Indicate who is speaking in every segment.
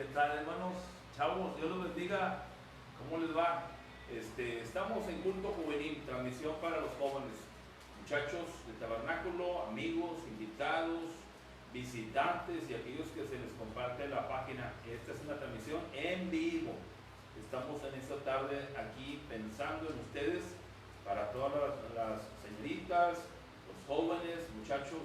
Speaker 1: ¿Qué tal, hermanos? Chavos, Dios los bendiga. ¿Cómo les va? Estamos en culto juvenil, transmisión para los jóvenes, muchachos de tabernáculo, amigos, invitados, visitantes y aquellos que se les comparte la página. Esta es una transmisión en vivo. Estamos en esta tarde aquí pensando en ustedes, para todas las señoritas, los jóvenes, muchachos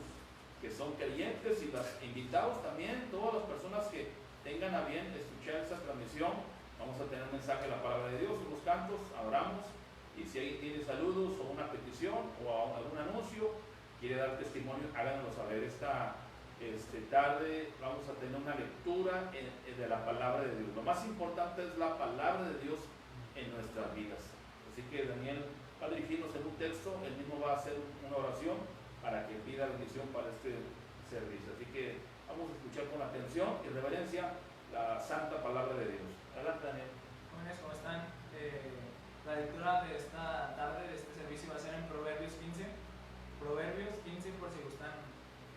Speaker 1: que son creyentes y los invitados también, todas las personas que tengan a bien escuchar esta transmisión. Vamos a tener un mensaje de la palabra de Dios, unos cantos, abramos, y si alguien tiene saludos o una petición o algún anuncio, quiere dar testimonio, háganoslo saber. Esta tarde vamos a tener una lectura de la palabra de Dios. Lo más importante es la palabra de Dios en nuestras vidas. Así que Daniel va a dirigirnos en un texto, él mismo va a hacer una oración para que pida bendición para este servicio. Así que vamos a escuchar con atención y reverencia la santa palabra de Dios. Adelante, Daniel.
Speaker 2: Jóvenes, ¿cómo están? La lectura de esta tarde, de este servicio, va a ser en Proverbios 15. Proverbios 15, por si gustan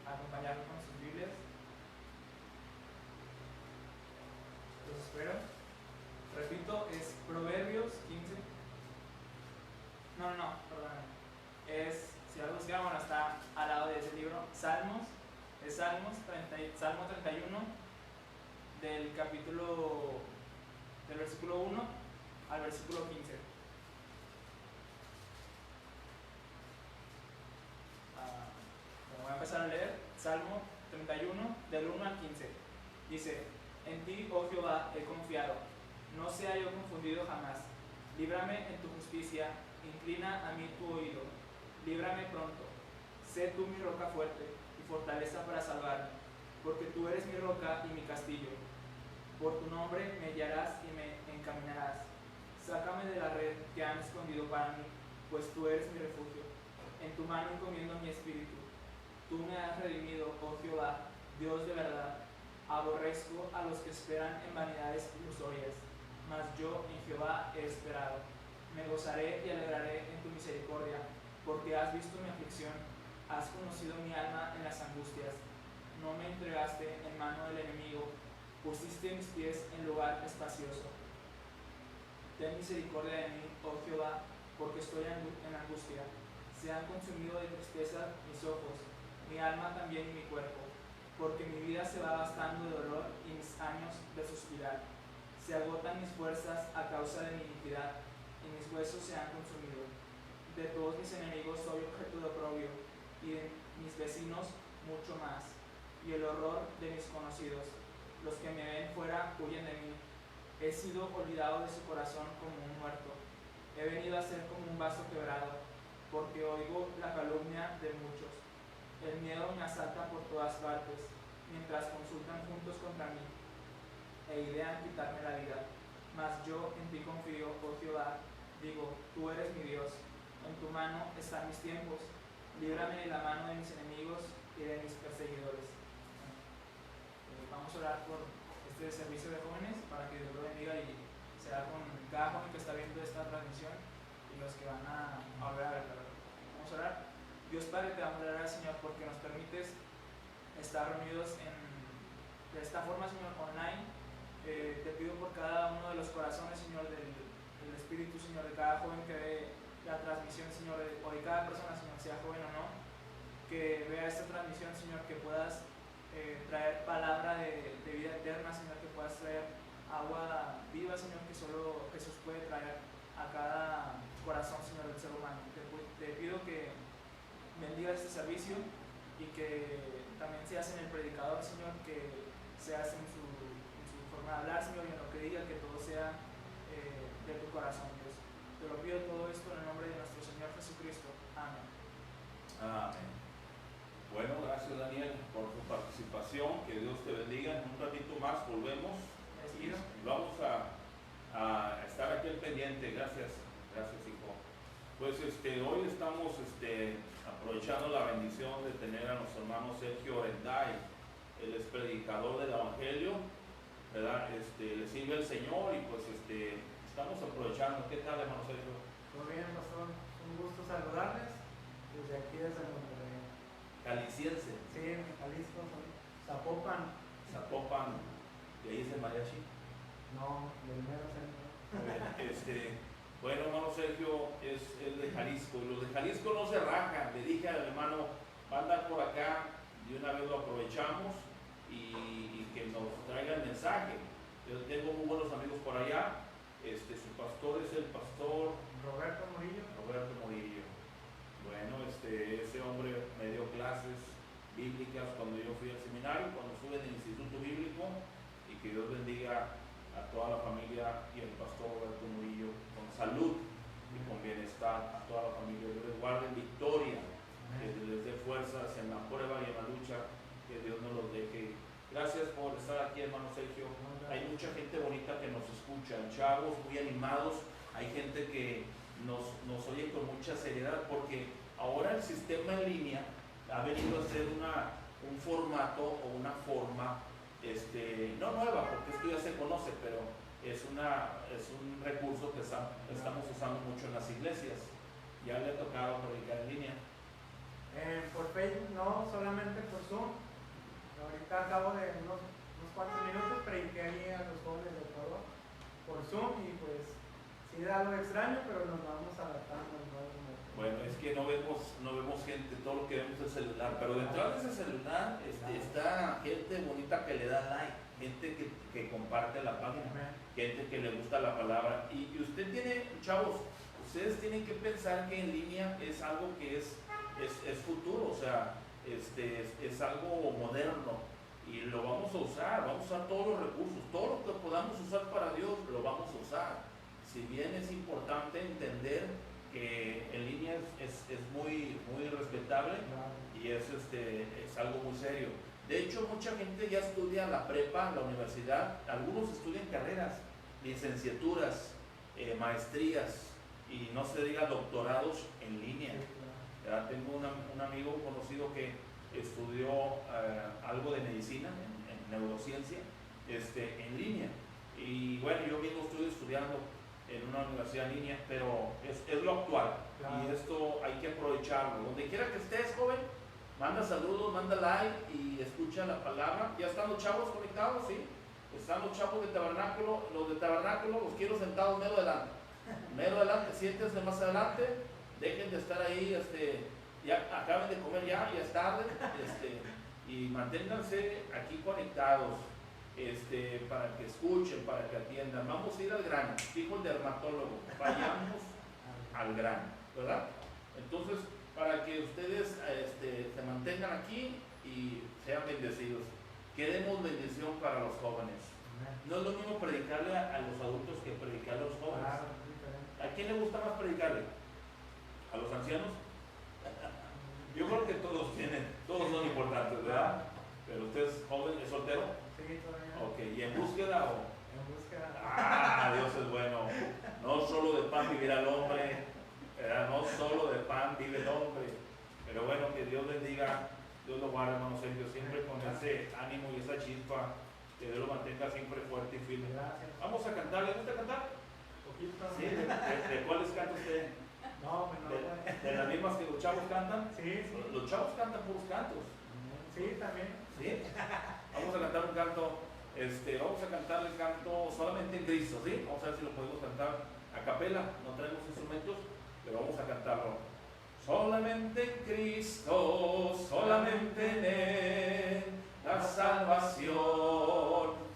Speaker 2: acompañarme con sus Biblias. Los espero. Repito, es Proverbios 15. Perdón. Si algo buscan, bueno, está al lado de ese libro. Salmos, es Salmo 31, del versículo 1 al versículo 15. Voy a empezar a leer. Salmo 31, del 1 al 15. Dice: En ti, oh Jehová, he confiado, no sea yo confundido jamás. Líbrame en tu justicia, inclina a mí tu oído, líbrame pronto. Sé tú mi roca fuerte y fortaleza para salvarme, porque tú eres mi roca y mi castillo. Por tu nombre me guiarás y me encaminarás. Sácame de la red que han escondido para mí, pues tú eres mi refugio. En tu mano encomiendo mi espíritu. Tú me has redimido, oh Jehová, Dios de verdad. Aborrezco a los que esperan en vanidades ilusorias, mas yo en Jehová he esperado. Me gozaré y alegraré en tu misericordia, porque has visto mi aflicción, has conocido mi alma en las angustias. No me entregaste en mano del enemigo, pusiste mis pies en lugar espacioso. Ten misericordia de mí, oh Jehová, porque estoy en angustia. Se han consumido de tristeza mis ojos, mi alma también y mi cuerpo, porque mi vida se va gastando de dolor y mis años de suspirar. Se agotan mis fuerzas a causa de mi iniquidad, y mis huesos se han consumido. De todos mis enemigos soy objeto de oprobio, y de mis vecinos mucho más, y el horror de mis conocidos. Los que me ven fuera huyen de mí. He sido olvidado de su corazón como un muerto. He venido a ser como un vaso quebrado, porque oigo la calumnia de muchos. El miedo me asalta por todas partes, mientras consultan juntos contra mí e idean quitarme la vida. Mas yo en ti confío, oh Jehová, digo, tú eres mi Dios. En tu mano están mis tiempos. Líbrame de la mano de mis enemigos y de mis perseguidores. Vamos a orar por este servicio de jóvenes, para que Dios lo bendiga y sea con cada joven que está viendo esta transmisión y los que van a volver a verla. Vamos a orar. Dios Padre, te damos la gracias, Señor, porque nos permites estar reunidos de esta forma, Señor, online. Te pido por cada uno de los corazones, Señor, del Espíritu, Señor, de cada joven que ve la transmisión, Señor, o de cada persona, Señor, sea joven o no, que vea esta transmisión, Señor, que puedas traer palabra de vida eterna, Señor, que puedas traer agua viva, Señor, que solo Jesús puede traer a cada corazón, Señor, del ser humano. Te pido que bendiga este servicio y que también seas en el predicador, Señor, que seas en su forma de hablar, Señor, y en lo que diga, que todo sea de tu corazón, Dios. Te lo pido todo esto en el nombre de nuestro Señor Jesucristo. Amén.
Speaker 1: Amén. Bueno, gracias, Daniel, por tu participación. Que Dios te bendiga. En un ratito más volvemos y vamos a estar aquí al pendiente. Gracias, hijo. Pues hoy estamos aprovechando la bendición de tener a nuestro hermano Sergio Orenday. Él es predicador del Evangelio, ¿verdad? Le sirve el Señor y pues estamos aprovechando. ¿Qué tal, hermano Sergio?
Speaker 3: Muy bien, pastor. Un gusto saludarles desde aquí, desde Monterrey.
Speaker 1: Caliciense.
Speaker 3: Sí, en Jalisco, Zapopan.
Speaker 1: Zapopan. ¿Y ahí es el mariachi? Bueno, hermano Sergio es de Jalisco. Los de Jalisco no se rajan. Le dije al hermano, va a andar por acá, de una vez lo aprovechamos y que nos traiga el mensaje. Yo tengo muy buenos amigos por allá. Su pastor es el pastor
Speaker 3: Roberto Murillo.
Speaker 1: Roberto Murillo. Bueno, ese hombre me dio clases bíblicas cuando yo fui al seminario, cuando estuve en el Instituto Bíblico, y que Dios bendiga a toda la familia y al pastor Roberto Murillo con salud y con bienestar, a toda la familia. Dios les guarde en victoria, que les dé fuerzas en la prueba y en la lucha, que Dios nos los deje. Gracias por estar aquí, hermano Sergio. Hay mucha gente bonita que nos escucha, chavos muy animados, hay gente que nos oye con mucha seriedad, porque ahora el sistema en línea ha venido a ser un formato o una forma, no nueva, porque esto ya se conoce, pero es un recurso que estamos usando mucho en las iglesias. Ya le ha tocado predicar en línea.
Speaker 3: Por Facebook no, solamente por Zoom. Ahorita al cabo de unos cuantos minutos prediqué ahí a los jóvenes de Ecuador por Zoom, y pues sí da algo extraño, pero nos vamos adaptando al nuevo método.
Speaker 1: Bueno, es que no vemos gente, todo lo que vemos es el celular, pero detrás de ese celular está gente bonita que le da like, gente que comparte la página, gente que le gusta la palabra. Y usted tiene, chavos, ustedes tienen que pensar que en línea es algo que es futuro, o sea, es algo moderno, y lo vamos a usar todos los recursos, todo lo que podamos usar para Dios lo vamos a usar. Si bien es importante entender que en línea es muy, muy respetable, y es algo muy serio. De hecho, mucha gente ya estudia la prepa, la universidad, algunos estudian carreras, licenciaturas, maestrías, y no se diga doctorados en línea. Ya tengo un amigo conocido que estudió algo de medicina en neurociencia en línea, y bueno, yo mismo estoy estudiando en una universidad en línea, pero es lo actual. Claro. Y esto hay que aprovecharlo. Donde quiera que estés, joven, manda saludos, manda like y escucha la palabra. Ya están los chavos conectados, ¿sí? Están los chavos de tabernáculo. Los de tabernáculo los quiero sentados mero adelante. Mero adelante, siéntense más adelante. Dejen de estar ahí, ya acaben de comer, ya es tarde, y manténganse aquí conectados, para que escuchen, para que atiendan. Vamos a ir al grano, dijo el dermatólogo, vayamos al grano, ¿verdad? Entonces, para que ustedes se mantengan aquí y sean bendecidos, queremos bendición para los jóvenes. No es lo mismo predicarle a los adultos que predicarle a los jóvenes. ¿A quién le gusta más predicarle? ¿A los ancianos? Yo creo que todos son importantes, ¿verdad? Pero usted es joven, es soltero.
Speaker 3: Sí, todavía.
Speaker 1: Ok, ¿y en búsqueda o?
Speaker 3: En búsqueda.
Speaker 1: Ah, Dios es bueno. No solo de pan vivirá el hombre, ¿verdad? No solo de pan vive el hombre. Pero bueno, que Dios bendiga, Dios lo guarde, hermano Sergio, siempre con ese ánimo y esa chispa, que Dios lo mantenga siempre fuerte y firme.
Speaker 3: Gracias.
Speaker 1: Vamos a cantar, ¿le gusta cantar?
Speaker 3: Poquito.
Speaker 1: Sí, ¿de cuáles canta usted?
Speaker 3: No, pues no.
Speaker 1: ¿De las mismas que los chavos cantan?
Speaker 3: Sí, sí.
Speaker 1: Los chavos cantan puros cantos.
Speaker 3: Sí, también.
Speaker 1: ¿Sí? Vamos a cantar un canto, vamos a cantar el canto Solamente en Cristo, ¿sí? Vamos a ver si lo podemos cantar a capela, no tenemos instrumentos, pero vamos a cantarlo. Solamente en Cristo, solamente en Él, la salvación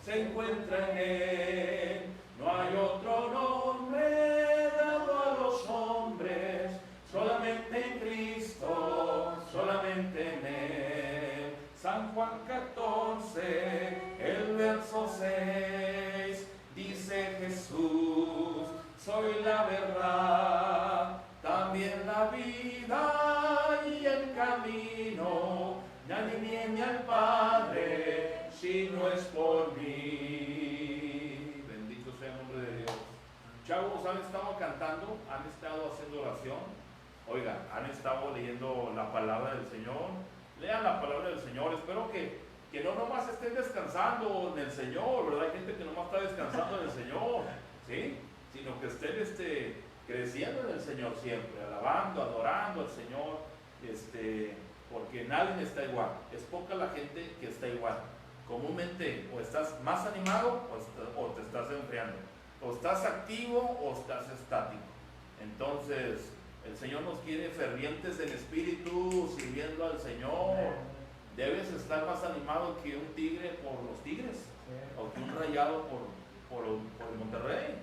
Speaker 1: se encuentra en Él. No hay otro nombre dado a los hombres, solamente en Cristo, solamente en Él. San Juan 14, el verso 6, dice Jesús, soy la verdad, también la vida y el camino, nadie viene al Padre si no es por mí. Bendito sea el nombre de Dios. Chavos, han estado cantando, han estado haciendo oración, oigan, han estado leyendo la palabra del Señor. Lean la palabra del Señor. Espero que no nomás estén descansando en el Señor, ¿verdad? Hay gente que nomás está descansando en el Señor, ¿sí? Sino que estén creciendo en el Señor siempre, alabando, adorando al Señor, porque nadie está igual. Es poca la gente que está igual. Comúnmente o estás más animado o te estás enfriando. O estás activo o estás estático. Entonces, el Señor nos quiere fervientes en espíritu, sirviendo al Señor. Debes estar más animado que un tigre por los Tigres, o que un Rayado por el Monterrey.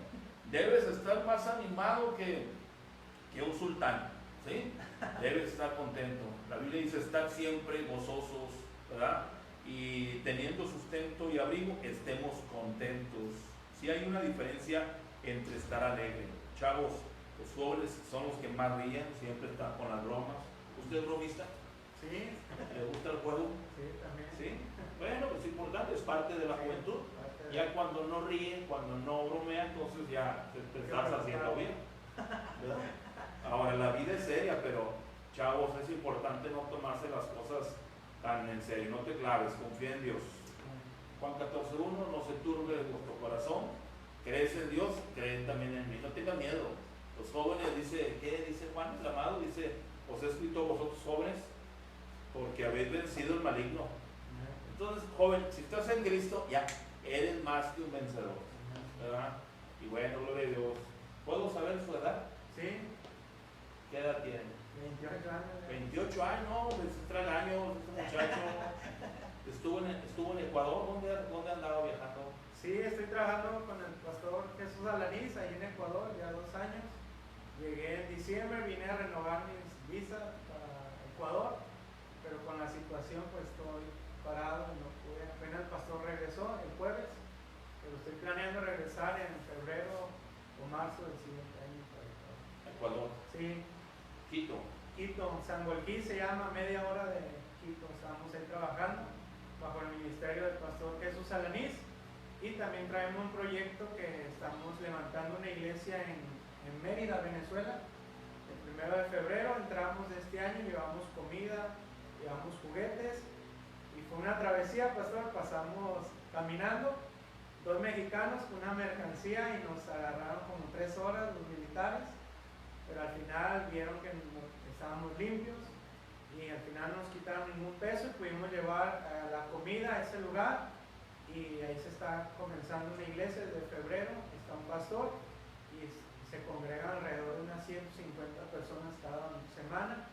Speaker 1: Debes estar más animado que un sultán, ¿sí? Debes estar contento. La Biblia dice: estar siempre gozosos, ¿verdad? Y teniendo sustento y abrigo, estemos contentos. Sí hay una diferencia entre estar alegre. Chavos, los jóvenes son los que más ríen, siempre están con las bromas. ¿Usted es bromista?
Speaker 3: Sí.
Speaker 1: ¿Le gusta el juego?
Speaker 3: Sí, también.
Speaker 1: Sí. Bueno, pues es importante, es parte de la juventud. Ya cuando no ríen, cuando no bromean, entonces ya te estás haciendo bien, ¿verdad? Ahora, la vida es seria, pero chavos, es importante no tomarse las cosas tan en serio. No te claves, confía en Dios. Juan 14:1, no se turbe vuestro corazón. ¿Crees en Dios? Creen también en mí. No tengan miedo. Los jóvenes, dice, ¿qué dice Juan el amado? Dice: os he escrito a vosotros jóvenes porque habéis vencido el maligno. Entonces, joven, si estás en Cristo, ya eres más que un vencedor, ¿verdad? Y bueno, gloria a Dios. ¿Puedo saber su edad?
Speaker 3: Sí.
Speaker 1: ¿Qué edad tiene?
Speaker 3: 28 años.
Speaker 1: 28 años, no, 23 años, este muchacho. Estuvo en Ecuador. ¿Dónde andaba viajando?
Speaker 3: Sí, estoy trabajando con el pastor Jesús Alanís ahí en Ecuador ya 2 años. Llegué en diciembre, vine a renovar mis visas para Ecuador, pero con la situación pues estoy parado, no pude. Apenas el pastor regresó el jueves, pero estoy planeando regresar en febrero o marzo del siguiente año para
Speaker 1: Ecuador.
Speaker 3: Sí.
Speaker 1: Quito.
Speaker 3: San Golquí se llama, media hora de Quito. Estamos ahí trabajando bajo el ministerio del pastor Jesús Alanís, y también traemos un proyecto que estamos levantando una iglesia en Mérida, Venezuela. El 1 de febrero entramos de este año, llevamos comida, llevamos juguetes, y fue una travesía, pastor. Pasamos caminando, 2 mexicanos con una mercancía, y nos agarraron como 3 horas los militares, pero al final vieron que estábamos limpios y al final no nos quitaron ningún peso y pudimos llevar la comida a ese lugar, y ahí se está comenzando una iglesia desde febrero. Está un pastor y se congregan alrededor de unas 150 personas cada semana,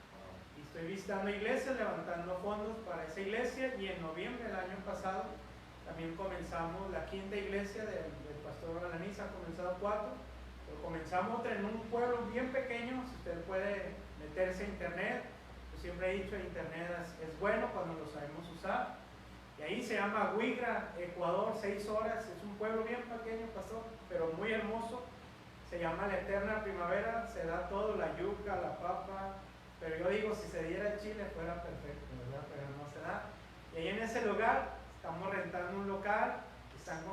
Speaker 3: y estoy visitando iglesias, levantando fondos para esa iglesia. Y en noviembre del año pasado también comenzamos la 5ª iglesia del pastor Alanís. Ha comenzado 4, pero comenzamos otra en un pueblo bien pequeño. Si usted puede meterse a internet, yo siempre he dicho, internet es bueno cuando lo sabemos usar. Y ahí se llama Huigra, Ecuador, 6 horas. Es un pueblo bien pequeño, pastor, pero muy hermoso. Se llama la eterna primavera. Se da todo, la yuca, la papa. Pero yo digo, si se diera Chile fuera perfecto, ¿verdad? Pero no se da. Y ahí en ese lugar estamos rentando un local. Están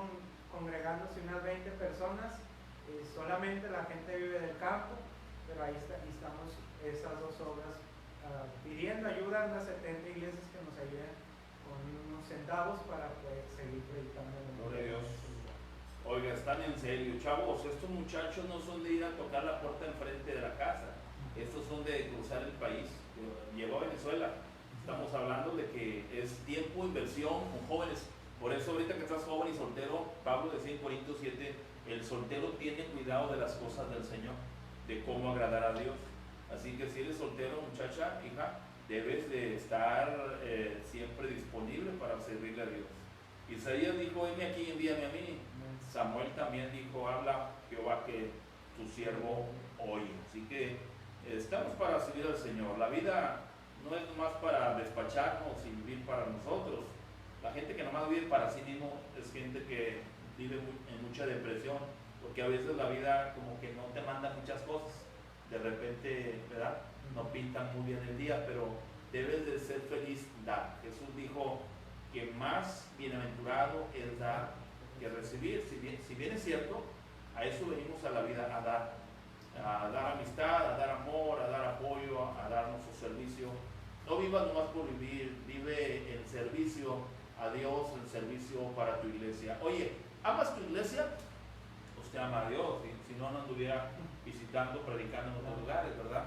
Speaker 3: congregándose unas 20 personas. Solamente la gente vive del campo. Pero ahí estamos esas 2 obras pidiendo ayuda a unas 70 iglesias que nos ayuden con unos centavos para poder seguir predicando.
Speaker 1: Gloria a Dios. Oiga, están en serio, chavos. Estos muchachos no son de ir a tocar la puerta enfrente de la casa. Estos son de cruzar el país. Llegó a Venezuela. Estamos hablando de que es tiempo, inversión con jóvenes. Por eso ahorita que estás joven y soltero, Pablo decía en Corintios 7, el soltero tiene cuidado de las cosas del Señor, de cómo agradar a Dios. Así que si eres soltero, muchacha, hija, debes de estar siempre disponible para servirle a Dios. Isaías dijo: heme aquí, envíame a mí. Samuel también dijo: habla Jehová, que tu siervo oye. Así que estamos para servir al Señor. La vida no es nomás para despacharnos y vivir para nosotros. La gente que nomás vive para sí mismo es gente que vive en mucha depresión, porque a veces la vida como que no te manda muchas cosas. De repente, ¿verdad?, no pintan muy bien el día, pero debes de ser feliz, dar. Jesús dijo que más bienaventurado es dar que recibir. Si bien es cierto, a eso venimos a la vida, a dar amistad, a dar amor, a dar apoyo, a dar nuestro servicio. No vivas nomás por vivir, vive el servicio a Dios, el servicio para tu iglesia. Oye, ¿amas tu iglesia? Pues te ama a Dios, si no, no anduviera visitando, predicando en otros lugares, ¿verdad?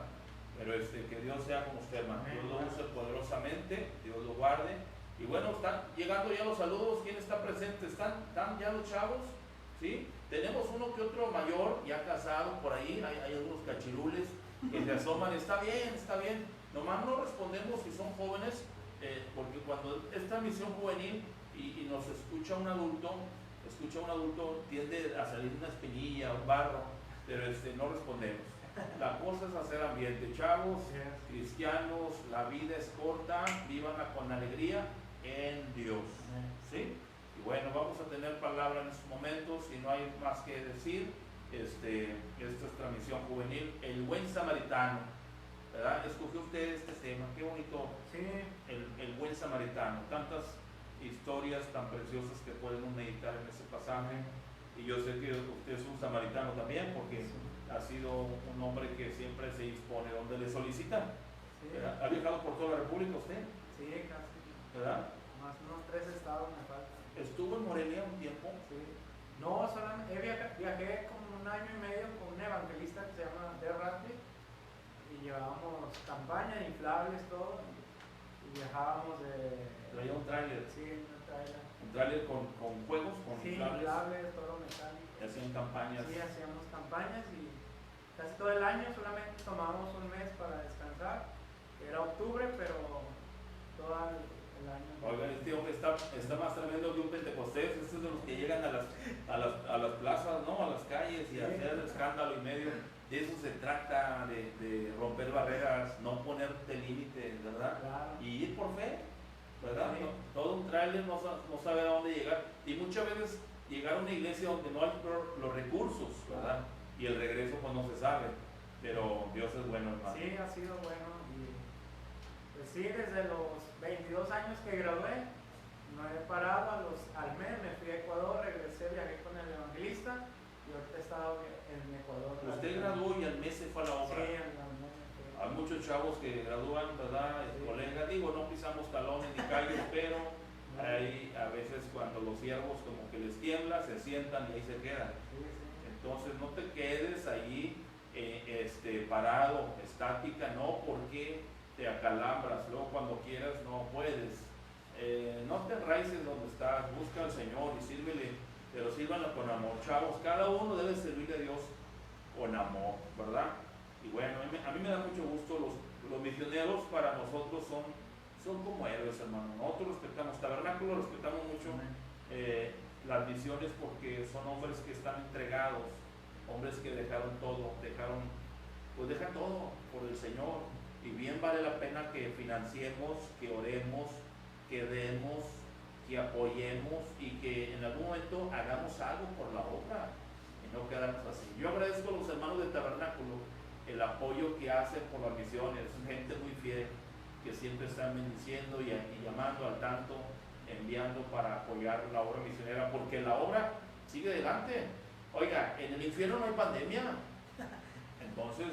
Speaker 1: Pero que Dios sea con usted, hermano. Dios lo use poderosamente, Dios lo guarde. Y bueno, están llegando ya los saludos. ¿Quién está presente? ¿Están ya los chavos? ¿Sí? Tenemos uno que otro mayor, ya casado por ahí, hay algunos cachirules que se asoman, está bien. Nomás no respondemos si son jóvenes, porque cuando es transmisión juvenil y nos escucha un adulto, tiende a salir una espinilla, un barro, pero no respondemos. La cosa es hacer ambiente. Chavos, cristianos, la vida es corta, vívanla con alegría en Dios. ¿Sí? Y bueno, vamos a tener palabra en estos momentos y no hay más que decir. Esta es transmisión juvenil, el buen samaritano, ¿verdad? Escogió usted este tema, qué bonito.
Speaker 3: Sí.
Speaker 1: El buen samaritano, tantas historias tan preciosas que podemos meditar en ese pasaje. Y yo sé que usted es un samaritano también, porque ha sido un hombre que siempre se dispone donde le solicitan.
Speaker 3: Sí.
Speaker 1: ¿Ha viajado por toda la República usted?
Speaker 3: Sí, casi.
Speaker 1: ¿Verdad?
Speaker 3: Más unos 3 estados me faltan.
Speaker 1: ¿Estuvo en Morelia un tiempo?
Speaker 3: Sí. No, solamente viajé como 1 año y medio con un evangelista que se llama Der Radcliffe y llevábamos campaña, inflables, todo. Y viajábamos de...
Speaker 1: Traía un tráiler.
Speaker 3: Sí, un tráiler.
Speaker 1: Un tráiler con juegos, con
Speaker 3: Sí, inflables, todo mecánico.
Speaker 1: Y hacían campañas.
Speaker 3: Sí, hacíamos campañas y casi todo el año solamente tomábamos un mes para descansar. Era octubre, pero todo el año.
Speaker 1: Oigan, este hombre está más tremendo que un pentecostés. Este es de los que llegan a las plazas, ¿no? A las calles y hacer escándalo y medio. De eso se trata, de romper barreras, no ponerte límites, ¿verdad?
Speaker 3: Claro.
Speaker 1: Y ir por fe, ¿verdad?
Speaker 3: Sí.
Speaker 1: Todo un tráiler no sabe a dónde llegar. Y muchas veces llegar a una iglesia donde no hay los recursos, ¿verdad? Y el regreso pues no se sabe. Pero Dios es bueno, hermano.
Speaker 3: Sí, ha sido bueno. Y pues sí, desde los 22 años que gradué, no he parado. Al mes me fui a Ecuador, regresé, viajé con el evangelista y ahorita he estado en Ecuador.
Speaker 1: Usted graduó y al mes se fue a la obra.
Speaker 3: Sí, al mes me fui.
Speaker 1: Hay muchos chavos que gradúan, ¿verdad?
Speaker 3: Sí.
Speaker 1: Colegas, digo, no pisamos talones ni calles, pero hay a veces cuando los siervos como que les tiembla, se sientan y ahí se quedan.
Speaker 3: Sí, sí.
Speaker 1: Entonces no te quedes ahí parado, estática, no, porque te acalambras, luego cuando quieras no puedes. No te enraices donde estás, busca al Señor y sírvele, pero sírvanlo con amor. Chavos, cada uno debe servirle a Dios con amor, ¿verdad? Y bueno, a mí me da mucho gusto, los misioneros para nosotros son como héroes, hermano. Nosotros respetamos Tabernáculo, respetamos mucho las misiones porque son hombres que están entregados, hombres que dejaron todo, dejan todo por el Señor. Y bien vale la pena que financiemos, que oremos, que demos, que apoyemos y que en algún momento hagamos algo por la obra y no quedarnos así. Yo agradezco a los hermanos de Tabernáculo el apoyo que hacen por las misiones, gente muy fiel que siempre están bendiciendo y llamando al tanto, enviando para apoyar la obra misionera, porque la obra sigue adelante. Oiga, en el infierno no hay pandemia, entonces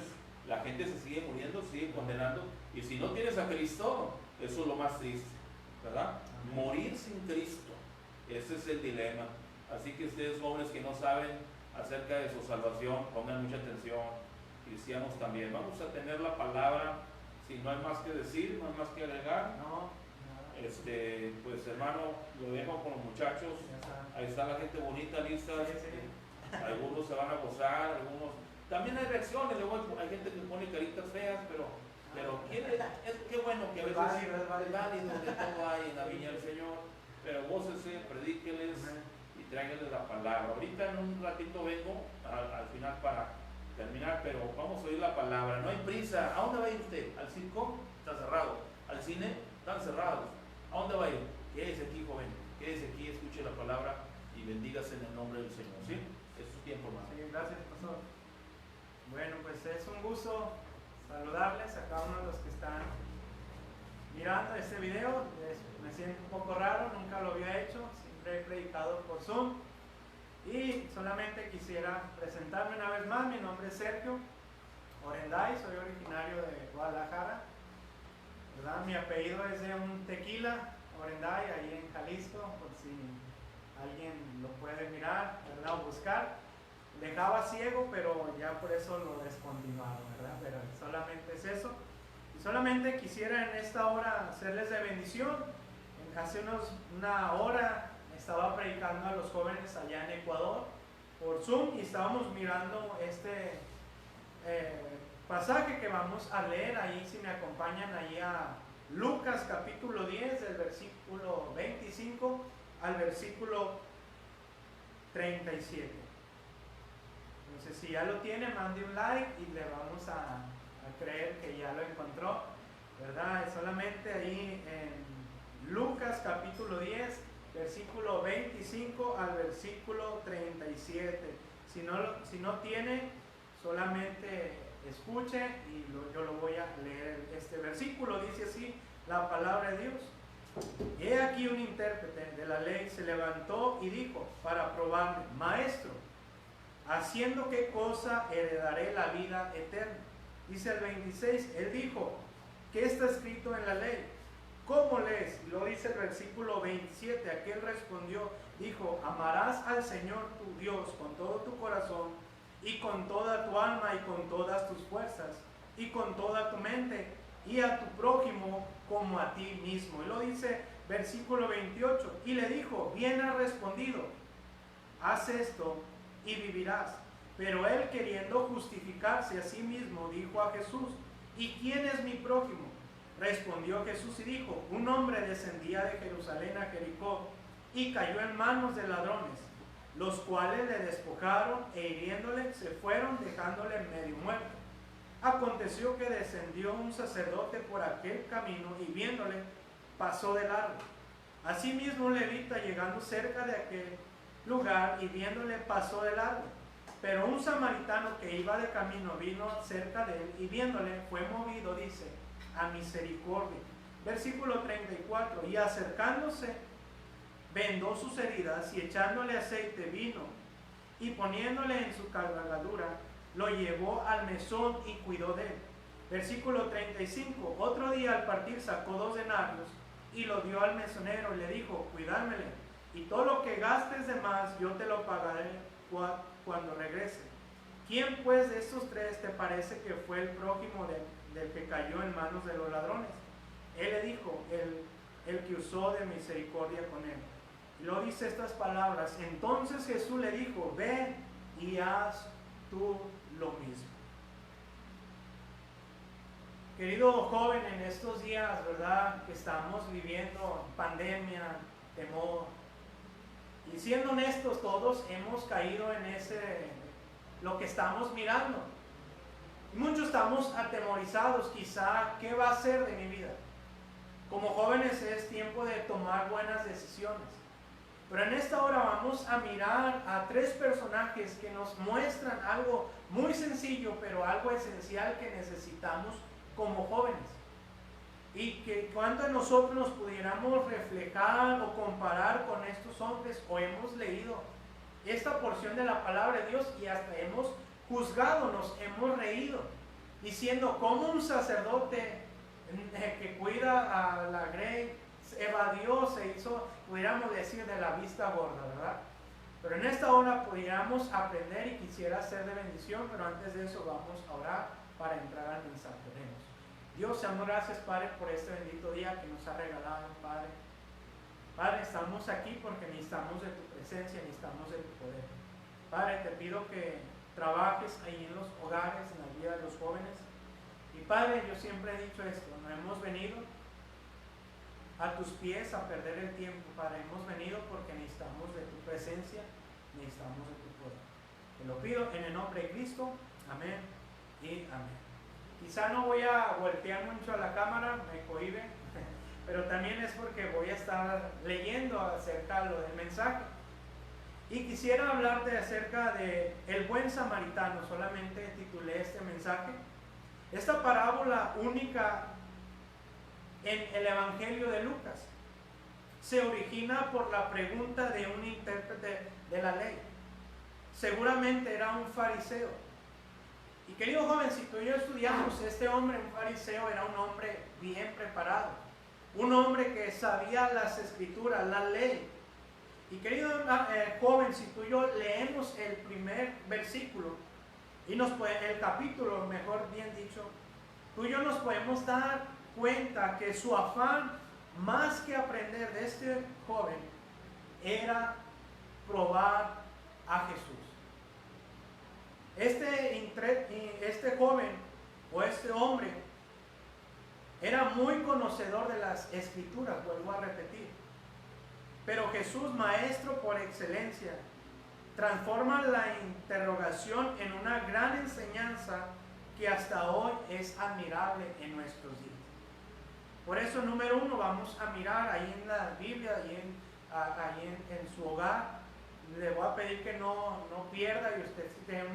Speaker 1: la gente se sigue muriendo, sigue condenando, y si no tienes a Cristo, eso es lo más triste, ¿verdad? Morir sin Cristo, ese es el dilema. Así que ustedes jóvenes que no saben acerca de su salvación, pongan mucha atención. Cristianos también, vamos a tener la palabra. Si no hay más que decir, no hay más que agregar,
Speaker 3: No, nada.
Speaker 1: pues hermano, lo dejo con los muchachos.
Speaker 3: Ya está.
Speaker 1: Ahí está la gente bonita, lista.
Speaker 3: Sí, sí.
Speaker 1: Algunos se van a gozar, algunos también hay reacciones, luego hay gente que pone caritas feas, pero qué bueno que a veces
Speaker 3: Es válido.
Speaker 1: de todo hay en la viña del Señor, pero gócese, predíqueles y tráiganles la palabra. Ahorita en un ratito vengo al final para terminar, pero vamos a oír la palabra. No hay prisa. ¿A dónde va a ir usted? ¿Al circo? Está cerrado. ¿Al cine? Están cerrados. ¿A dónde va a ir? Quédese aquí, joven. Quédese aquí, escuche la palabra y bendígase en el nombre del Señor. ¿Sí? Es su tiempo, hermano.
Speaker 3: Sí, gracias, pastor. Bueno, pues es un gusto saludarles a cada uno de los que están mirando este video. Me siento un poco raro, nunca lo había hecho, siempre he predicado por Zoom. Y solamente quisiera presentarme una vez más. Mi nombre es Sergio Orenday, soy originario de Guadalajara, ¿verdad? Mi apellido es de un tequila, Orenday, ahí en Jalisco, por si alguien lo puede mirar, ¿verdad? O buscar. Dejaba ciego, pero ya por eso lo descontinuaron, ¿verdad? Pero solamente es eso. Y solamente quisiera en esta hora hacerles de bendición. Hace una hora estaba predicando a los jóvenes allá en Ecuador por Zoom y estábamos mirando este pasaje que vamos a leer ahí, si me acompañan ahí a Lucas capítulo 10, del versículo 25 al versículo 37. Entonces, si ya lo tiene, mande un like y le vamos a creer que ya lo encontró, ¿verdad? Es solamente ahí en Lucas capítulo 10, versículo 25 al versículo 37. Si no tiene, solamente escuche y yo lo voy a leer. Este versículo dice así la palabra de Dios: he aquí un intérprete de la ley se levantó y dijo para probarme: Maestro, ¿haciendo qué cosa heredaré la vida eterna? Dice el 26, él dijo: ¿qué está escrito en la ley? ¿Cómo lees? Y lo dice el versículo 27, aquel respondió, dijo: amarás al Señor tu Dios con todo tu corazón y con toda tu alma y con todas tus fuerzas y con toda tu mente, y a tu prójimo como a ti mismo. Y lo dice versículo 28, y le dijo: bien has respondido, haz esto y vivirás. Pero él, queriendo justificarse a sí mismo, dijo a Jesús: ¿y quién es mi prójimo? Respondió Jesús y dijo: un hombre descendía de Jerusalén a Jericó y cayó en manos de ladrones, los cuales le despojaron e hiriéndole se fueron, dejándole medio muerto. Aconteció que descendió un sacerdote por aquel camino y viéndole pasó de largo. Asimismo un levita, llegando cerca de aquel lugar y viéndole pasó de largo. Pero un samaritano que iba de camino vino cerca de él y viéndole fue movido, dice, a misericordia. Versículo 34, y acercándose vendó sus heridas y echándole aceite vino y poniéndole en su cabalgadura lo llevó al mesón y cuidó de él. Versículo 35, otro día al partir sacó 2 denarios y lo dio al mesonero y le dijo: cuídamele, y todo lo que gastes de más yo te lo pagaré cuando regrese. ¿Quién pues de estos 3 te parece que fue el prójimo del que cayó en manos de los ladrones? Él le dijo: el que usó de misericordia con él. Y luego dice estas palabras: entonces Jesús le dijo: ve y haz tú lo mismo. Querido joven, en estos días, ¿verdad?, que estamos viviendo pandemia, temor, y siendo honestos, todos hemos caído en lo que estamos mirando. Y muchos estamos atemorizados, quizá, ¿qué va a ser de mi vida? Como jóvenes es tiempo de tomar buenas decisiones. Pero en esta hora vamos a mirar a 3 personajes que nos muestran algo muy sencillo, pero algo esencial que necesitamos como jóvenes. Y que cuando nosotros nos pudiéramos reflejar o comparar con estos hombres, o hemos leído esta porción de la palabra de Dios y hasta hemos juzgado, nos hemos reído, diciendo cómo un sacerdote que cuida a la grey evadió, se hizo, pudiéramos decir, de la vista gorda, ¿verdad? Pero en esta hora pudiéramos aprender y quisiera ser de bendición, pero antes de eso vamos a orar para entrar al mensaje. Oremos. Dios, te damos gracias, Padre, por este bendito día que nos ha regalado, Padre. Padre, estamos aquí porque necesitamos de tu presencia, necesitamos de tu poder. Padre, te pido que trabajes ahí en los hogares, en la vida de los jóvenes. Y Padre, yo siempre he dicho esto: no hemos venido a tus pies a perder el tiempo, Padre. Hemos venido porque necesitamos de tu presencia, necesitamos de tu poder. Te lo pido en el nombre de Cristo. Amén y amén. Quizá no voy a voltear mucho a la cámara, me cohíbe, pero también es porque voy a estar leyendo acerca de lo del mensaje. Y quisiera hablarte acerca de el buen samaritano. Solamente titulé este mensaje. Esta parábola única en el Evangelio de Lucas se origina por la pregunta de un intérprete de la ley. Seguramente era un fariseo. Y querido joven, si tú y yo estudiamos, este hombre, un fariseo, era un hombre bien preparado, un hombre que sabía las escrituras, la ley. Y querido joven, si tú y yo leemos el primer versículo y el capítulo, mejor bien dicho, tú y yo nos podemos dar cuenta que su afán, más que aprender de este joven, era probar a Jesús. Este joven o este hombre era muy conocedor de las escrituras, vuelvo a repetir. Pero Jesús, maestro por excelencia, transforma la interrogación en una gran enseñanza que hasta hoy es admirable en nuestros días. Por eso, número uno, vamos a mirar ahí en la Biblia, ahí en su hogar. Le voy a pedir que no pierda, y usted si tiene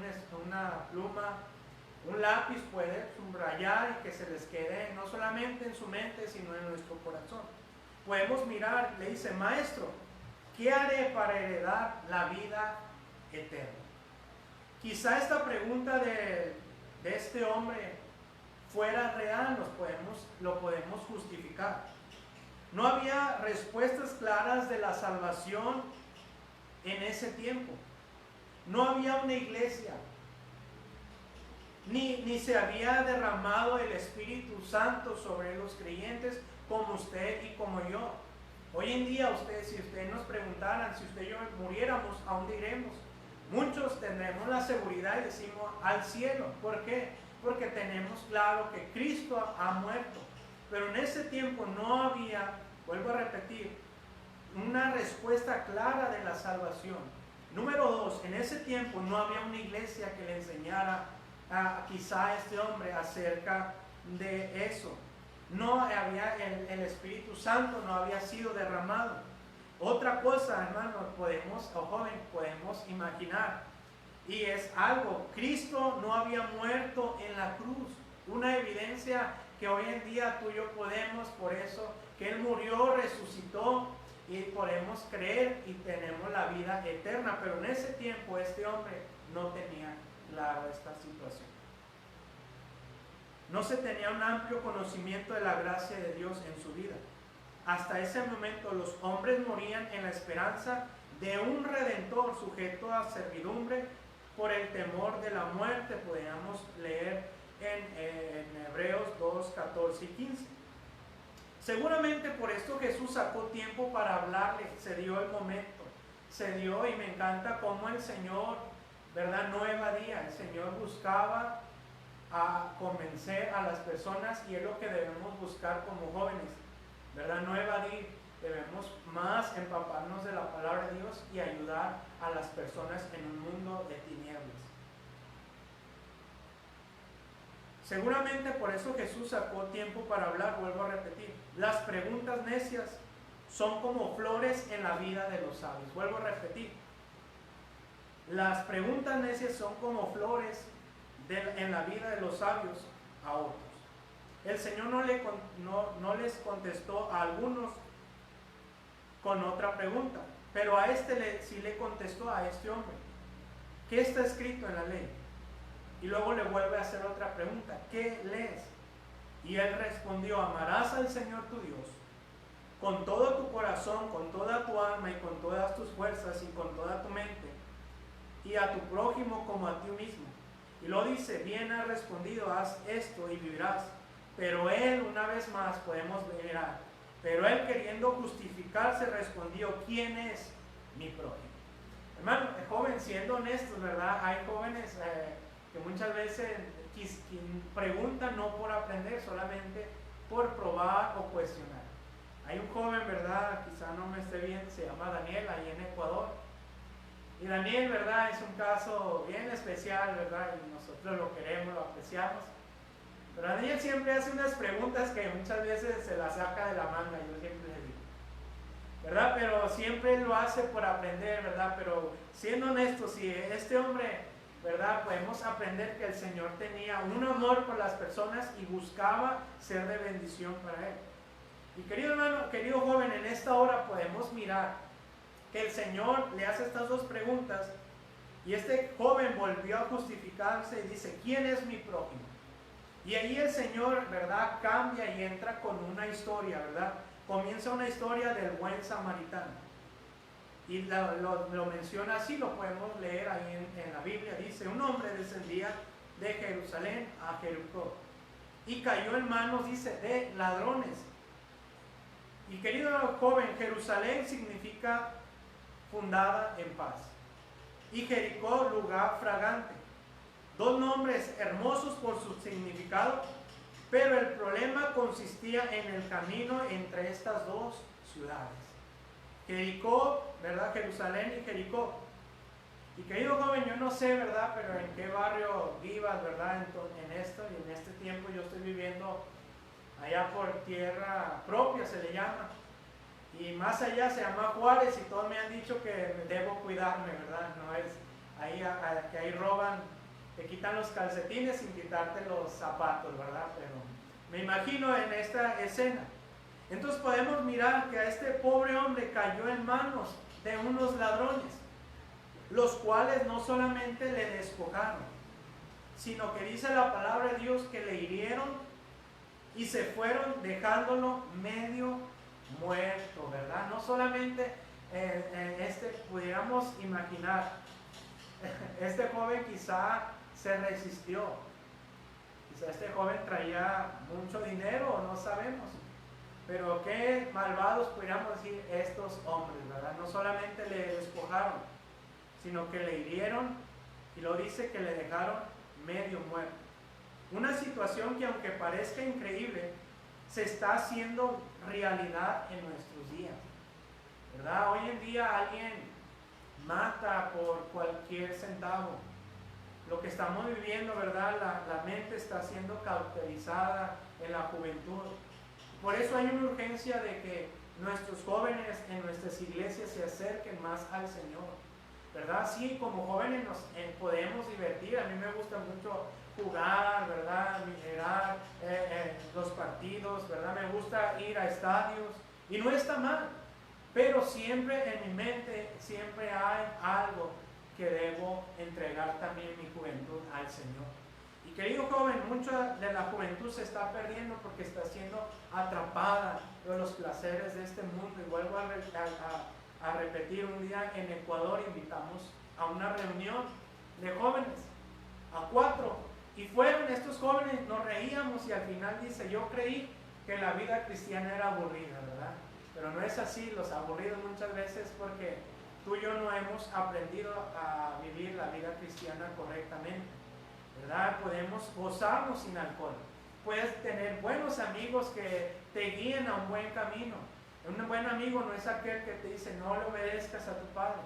Speaker 3: una pluma, un lápiz, puede subrayar y que se les quede no solamente en su mente, sino en nuestro corazón. Podemos mirar, le dice: maestro, ¿qué haré para heredar la vida eterna? Quizá esta pregunta de este hombre fuera real, lo podemos justificar. No había respuestas claras de la salvación en ese tiempo. No había una iglesia, ni se había derramado el Espíritu Santo sobre los creyentes como usted y como yo. Hoy en día, si ustedes nos preguntaran, si usted y yo muriéramos, ¿a dónde iremos? Muchos tendremos la seguridad y decimos: al cielo. ¿Por qué? Porque tenemos claro que Cristo ha muerto. Pero en ese tiempo no había, vuelvo a repetir, una respuesta clara de la salvación. Número dos, en ese tiempo no había una iglesia que le enseñara quizá a este hombre acerca de eso. No había el Espíritu Santo, no había sido derramado. Otra cosa, hermano, podemos imaginar, y es algo: Cristo no había muerto en la cruz. Una evidencia que hoy en día tú y yo podemos, por eso que Él murió, resucitó, y podemos creer y tenemos la vida eterna. Pero en ese tiempo este hombre no tenía claro esta situación. No se tenía un amplio conocimiento de la gracia de Dios en su vida. Hasta ese momento los hombres morían en la esperanza de un redentor sujeto a servidumbre por el temor de la muerte. Podríamos leer en Hebreos 2, 14 y 15. Seguramente por esto Jesús sacó tiempo para hablarle, se dio el momento, y me encanta cómo el Señor, ¿verdad?, no evadía. El Señor buscaba a convencer a las personas, y es lo que debemos buscar como jóvenes, ¿verdad? No evadir, debemos más empaparnos de la palabra de Dios y ayudar a las personas en un mundo de tinieblas. Seguramente por eso Jesús sacó tiempo para hablar. Vuelvo a repetir, las preguntas necias son como flores en la vida de los sabios. Vuelvo a repetir, las preguntas necias son como flores en la vida de los sabios a otros. El Señor no les contestó a algunos con otra pregunta, pero a sí le contestó, a este hombre: ¿qué está escrito en la ley? Y luego le vuelve a hacer otra pregunta: ¿qué lees? Y él respondió: amarás al Señor tu Dios con todo tu corazón, con toda tu alma y con todas tus fuerzas y con toda tu mente, y a tu prójimo como a ti mismo. Y lo dice: bien has respondido, haz esto y vivirás. Pero él, una vez más, podemos ver, pero él, queriendo justificarse, respondió: ¿quién es mi prójimo? Hermano, joven, siendo honestos, ¿verdad? Hay jóvenes que muchas veces preguntan no por aprender, solamente por probar o cuestionar. Hay un joven, ¿verdad?, quizá no me esté bien, se llama Daniel, ahí en Ecuador. Y Daniel, ¿verdad?, es un caso bien especial, ¿verdad?, y nosotros lo queremos, lo apreciamos. Pero Daniel siempre hace unas preguntas que muchas veces se las saca de la manga, yo siempre le digo, ¿verdad? Pero siempre lo hace por aprender, ¿verdad? Pero siendo honestos, si este hombre, ¿verdad?, podemos aprender que el Señor tenía un amor por las personas y buscaba ser de bendición para él. Y querido hermano, querido joven, en esta hora podemos mirar que el Señor le hace estas dos preguntas, y este joven volvió a justificarse y dice: ¿quién es mi prójimo? Y ahí el Señor, ¿verdad?, cambia y entra con una historia, ¿verdad? Comienza una historia del buen samaritano. Y lo menciona así, lo podemos leer ahí en la Biblia. Dice: un hombre descendía de Jerusalén a Jericó y cayó en manos, dice, de ladrones. Y querido joven, Jerusalén significa fundada en paz, y Jericó, lugar fragante. Dos nombres hermosos por su significado, pero el problema consistía en el camino entre estas dos ciudades. Jericó, ¿verdad? Jerusalén y Jericó. Y querido joven, yo no sé, ¿verdad? Pero en qué barrio vivas, ¿verdad? En esto y en este tiempo yo estoy viviendo allá por tierra propia, se le llama. Y más allá se llama Juárez y todos me han dicho que debo cuidarme, ¿verdad? No es ahí, que ahí roban, te quitan los calcetines sin quitarte los zapatos, ¿verdad? Pero me imagino en esta escena. Entonces podemos mirar que a este pobre hombre cayó en manos de unos ladrones, los cuales no solamente le despojaron, sino que dice la palabra de Dios que le hirieron y se fueron dejándolo medio muerto, ¿verdad? No solamente pudiéramos imaginar, este joven quizá se resistió, quizá este joven traía mucho dinero, no sabemos, pero qué malvados pudiéramos decir estos hombres, ¿verdad? No solamente le despojaron, sino que le hirieron y lo dice que le dejaron medio muerto. Una situación que aunque parezca increíble, se está haciendo realidad en nuestros días, ¿verdad? Hoy en día alguien mata por cualquier centavo. Lo que estamos viviendo, ¿verdad? La mente está siendo cauterizada en la juventud. Por eso hay una urgencia de que nuestros jóvenes en nuestras iglesias se acerquen más al Señor, ¿verdad? Sí, como jóvenes nos podemos divertir. A mí me gusta mucho jugar, ¿verdad? Mirar los partidos, ¿verdad? Me gusta ir a estadios y no está mal, pero siempre en mi mente siempre hay algo que debo entregar también mi juventud al Señor. Y querido joven, mucha de la juventud se está perdiendo porque está siendo atrapada por los placeres de este mundo. Y vuelvo a repetir, un día en Ecuador invitamos a una reunión de jóvenes, a 4, y fueron estos jóvenes, nos reíamos y al final dice, yo creí que la vida cristiana era aburrida, ¿verdad? Pero no es así. Los aburridos muchas veces porque tú y yo no hemos aprendido a vivir la vida cristiana correctamente, ¿verdad? Podemos gozarnos sin alcohol, puedes tener buenos amigos que te guíen a un buen camino. Un buen amigo no es aquel que te dice no le obedezcas a tu padre.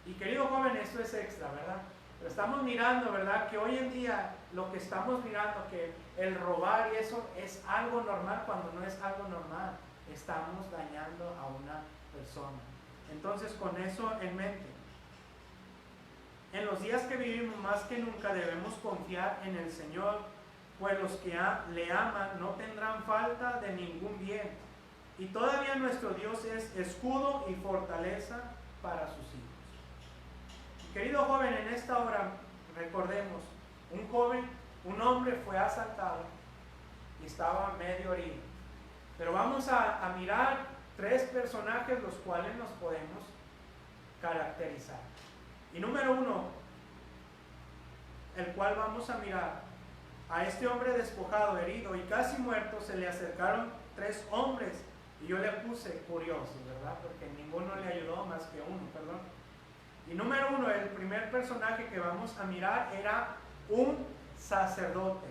Speaker 3: Y querido joven, esto es extra, ¿verdad? Pero estamos mirando, ¿verdad? Que hoy en día lo que estamos mirando, que el robar y eso es algo normal cuando no es algo normal. Estamos dañando a una persona. Entonces, con eso en mente, en los días que vivimos más que nunca debemos confiar en el Señor, pues los que le aman no tendrán falta de ningún bien. Y todavía nuestro Dios es escudo y fortaleza para sus hijos. Querido joven, en esta hora recordemos, un hombre fue asaltado y estaba medio herido. Pero vamos a mirar 3 personajes los cuales nos podemos caracterizar. Y número 1, el cual vamos a mirar, a este hombre despojado, herido y casi muerto, se le acercaron 3 hombres. Y yo le puse curioso, ¿verdad? Porque ninguno le ayudó más que uno, perdón. Y número 1, el primer personaje que vamos a mirar era un sacerdote.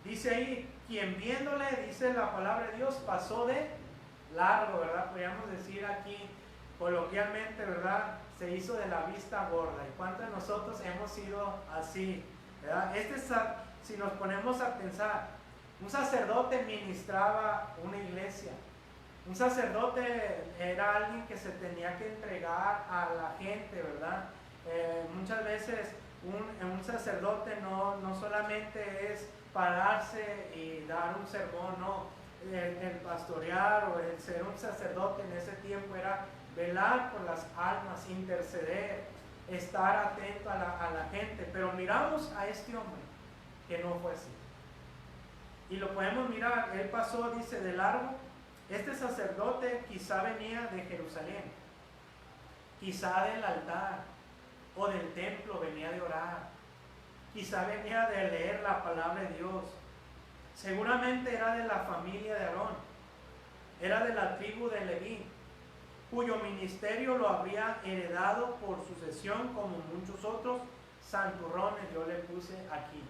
Speaker 3: Dice ahí, quien viéndole, dice la palabra de Dios, pasó de largo, ¿verdad? Podríamos decir aquí coloquialmente, ¿verdad? Se hizo de la vista gorda. ¿Y cuántos de nosotros hemos sido así, ¿verdad? Si nos ponemos a pensar, un sacerdote ministraba una iglesia. Un sacerdote era alguien que se tenía que entregar a la gente, ¿verdad? Muchas veces un sacerdote no solamente es pararse y dar un sermón, no. El pastorear o el ser un sacerdote en ese tiempo era velar por las almas, interceder, estar atento a la gente. Pero miramos a este hombre que no fue así. Y lo podemos mirar, él pasó, dice, de largo. Este sacerdote quizá venía de Jerusalén, quizá del altar o del templo, venía de orar, quizá venía de leer la palabra de Dios. Seguramente era de la familia de Aarón, era de la tribu de Leví, cuyo ministerio lo habría heredado por sucesión como muchos otros santurrones yo le puse aquí,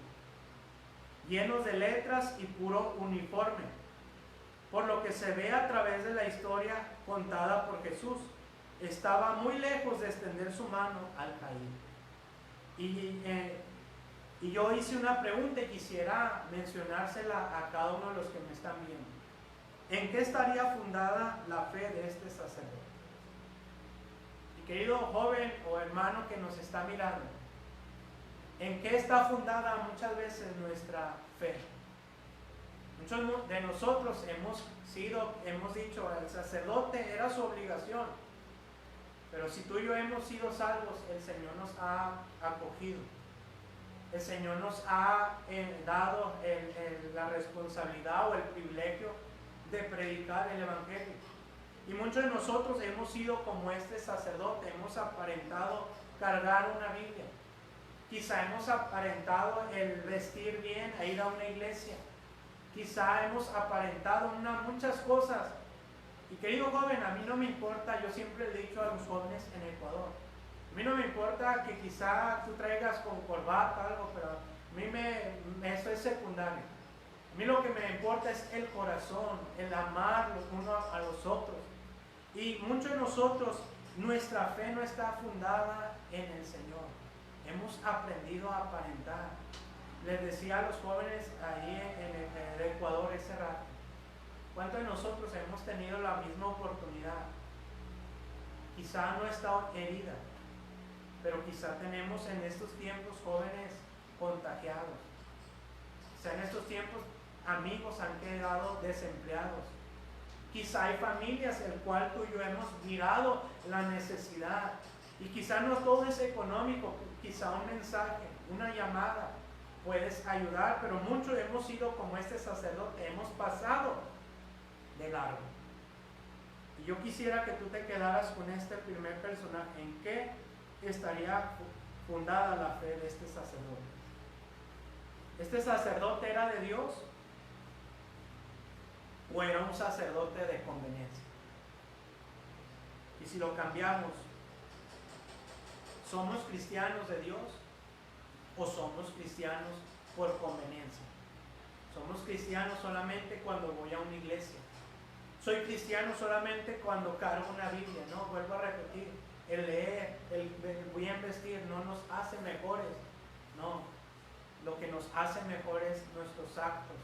Speaker 3: llenos de letras y puro uniforme, por lo que se ve a través de la historia contada por Jesús. Estaba muy lejos de extender su mano al caído. Y yo hice una pregunta y quisiera mencionársela a cada uno de los que me están viendo. ¿En qué estaría fundada la fe de este sacerdote? Y querido joven o hermano que nos está mirando, ¿en qué está fundada muchas veces nuestra fe? Muchos de nosotros hemos dicho, el sacerdote era su obligación, pero si tú y yo hemos sido salvos, el Señor nos ha acogido. El Señor nos ha dado la responsabilidad o el privilegio de predicar el Evangelio. Y muchos de nosotros hemos sido como este sacerdote, hemos aparentado cargar una Biblia. Quizá hemos aparentado el vestir bien e ir a una iglesia. Quizá hemos aparentado muchas cosas. Y querido joven, a mí no me importa, yo siempre le he dicho a los jóvenes en Ecuador, a mí no me importa que quizá tú traigas con corbata algo, pero a mí eso es secundario. A mí lo que me importa es el corazón, el amar los unos a los otros. Y muchos de nosotros, nuestra fe no está fundada en el Señor. Hemos aprendido a aparentar. Les decía a los jóvenes ahí en el Ecuador ese rato, ¿cuántos de nosotros hemos tenido la misma oportunidad? Quizá no ha estado herida, pero quizá tenemos en estos tiempos jóvenes contagiados. Quizá en estos tiempos amigos han quedado desempleados. Quizá hay familias en las cuales tú y yo hemos mirado la necesidad. Y quizá no todo es económico, quizá un mensaje, una llamada puedes ayudar, pero muchos hemos sido como este sacerdote, hemos pasado de largo. Y yo quisiera que tú te quedaras con este primer personaje. ¿En qué estaría fundada la fe de este sacerdote? ¿Este sacerdote era de Dios o era un sacerdote de conveniencia? Y si lo cambiamos, ¿somos cristianos de Dios o somos cristianos por conveniencia? ¿Somos cristianos solamente cuando voy a una iglesia? ¿Soy cristiano solamente cuando cargo una Biblia? No, vuelvo a repetir, el leer, el bien vestir no nos hace mejores. No, lo que nos hace mejores nuestros actos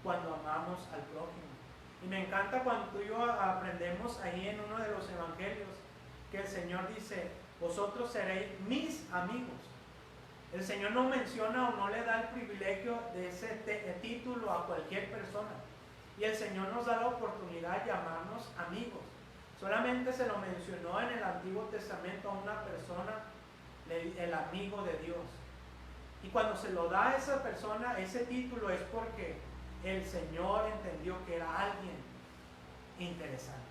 Speaker 3: cuando amamos al prójimo. Y me encanta cuando tú y yo aprendemos ahí en uno de los evangelios que el Señor dice, vosotros seréis mis amigos. El Señor no menciona o no le da el privilegio de ese título a cualquier persona. Y el Señor nos da la oportunidad de llamarnos amigos. Solamente se lo mencionó en el Antiguo Testamento a una persona, el amigo de Dios. Y cuando se lo da a esa persona, ese título es porque el Señor entendió que era alguien interesante.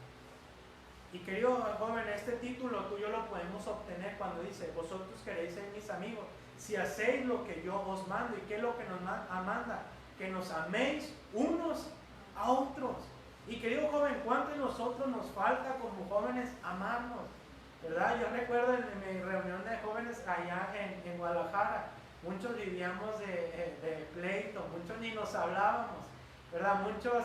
Speaker 3: Y querido joven, este título tú y yo lo podemos obtener cuando dice, vosotros queréis ser mis amigos, si hacéis lo que yo os mando. ¿Y qué es lo que nos manda? Que nos améis unos a otros. Y querido joven, ¿cuánto de nosotros nos falta como jóvenes amarnos? ¿Verdad? Yo recuerdo en mi reunión de jóvenes allá en Guadalajara, muchos vivíamos de pleito, muchos ni nos hablábamos, ¿verdad? Muchos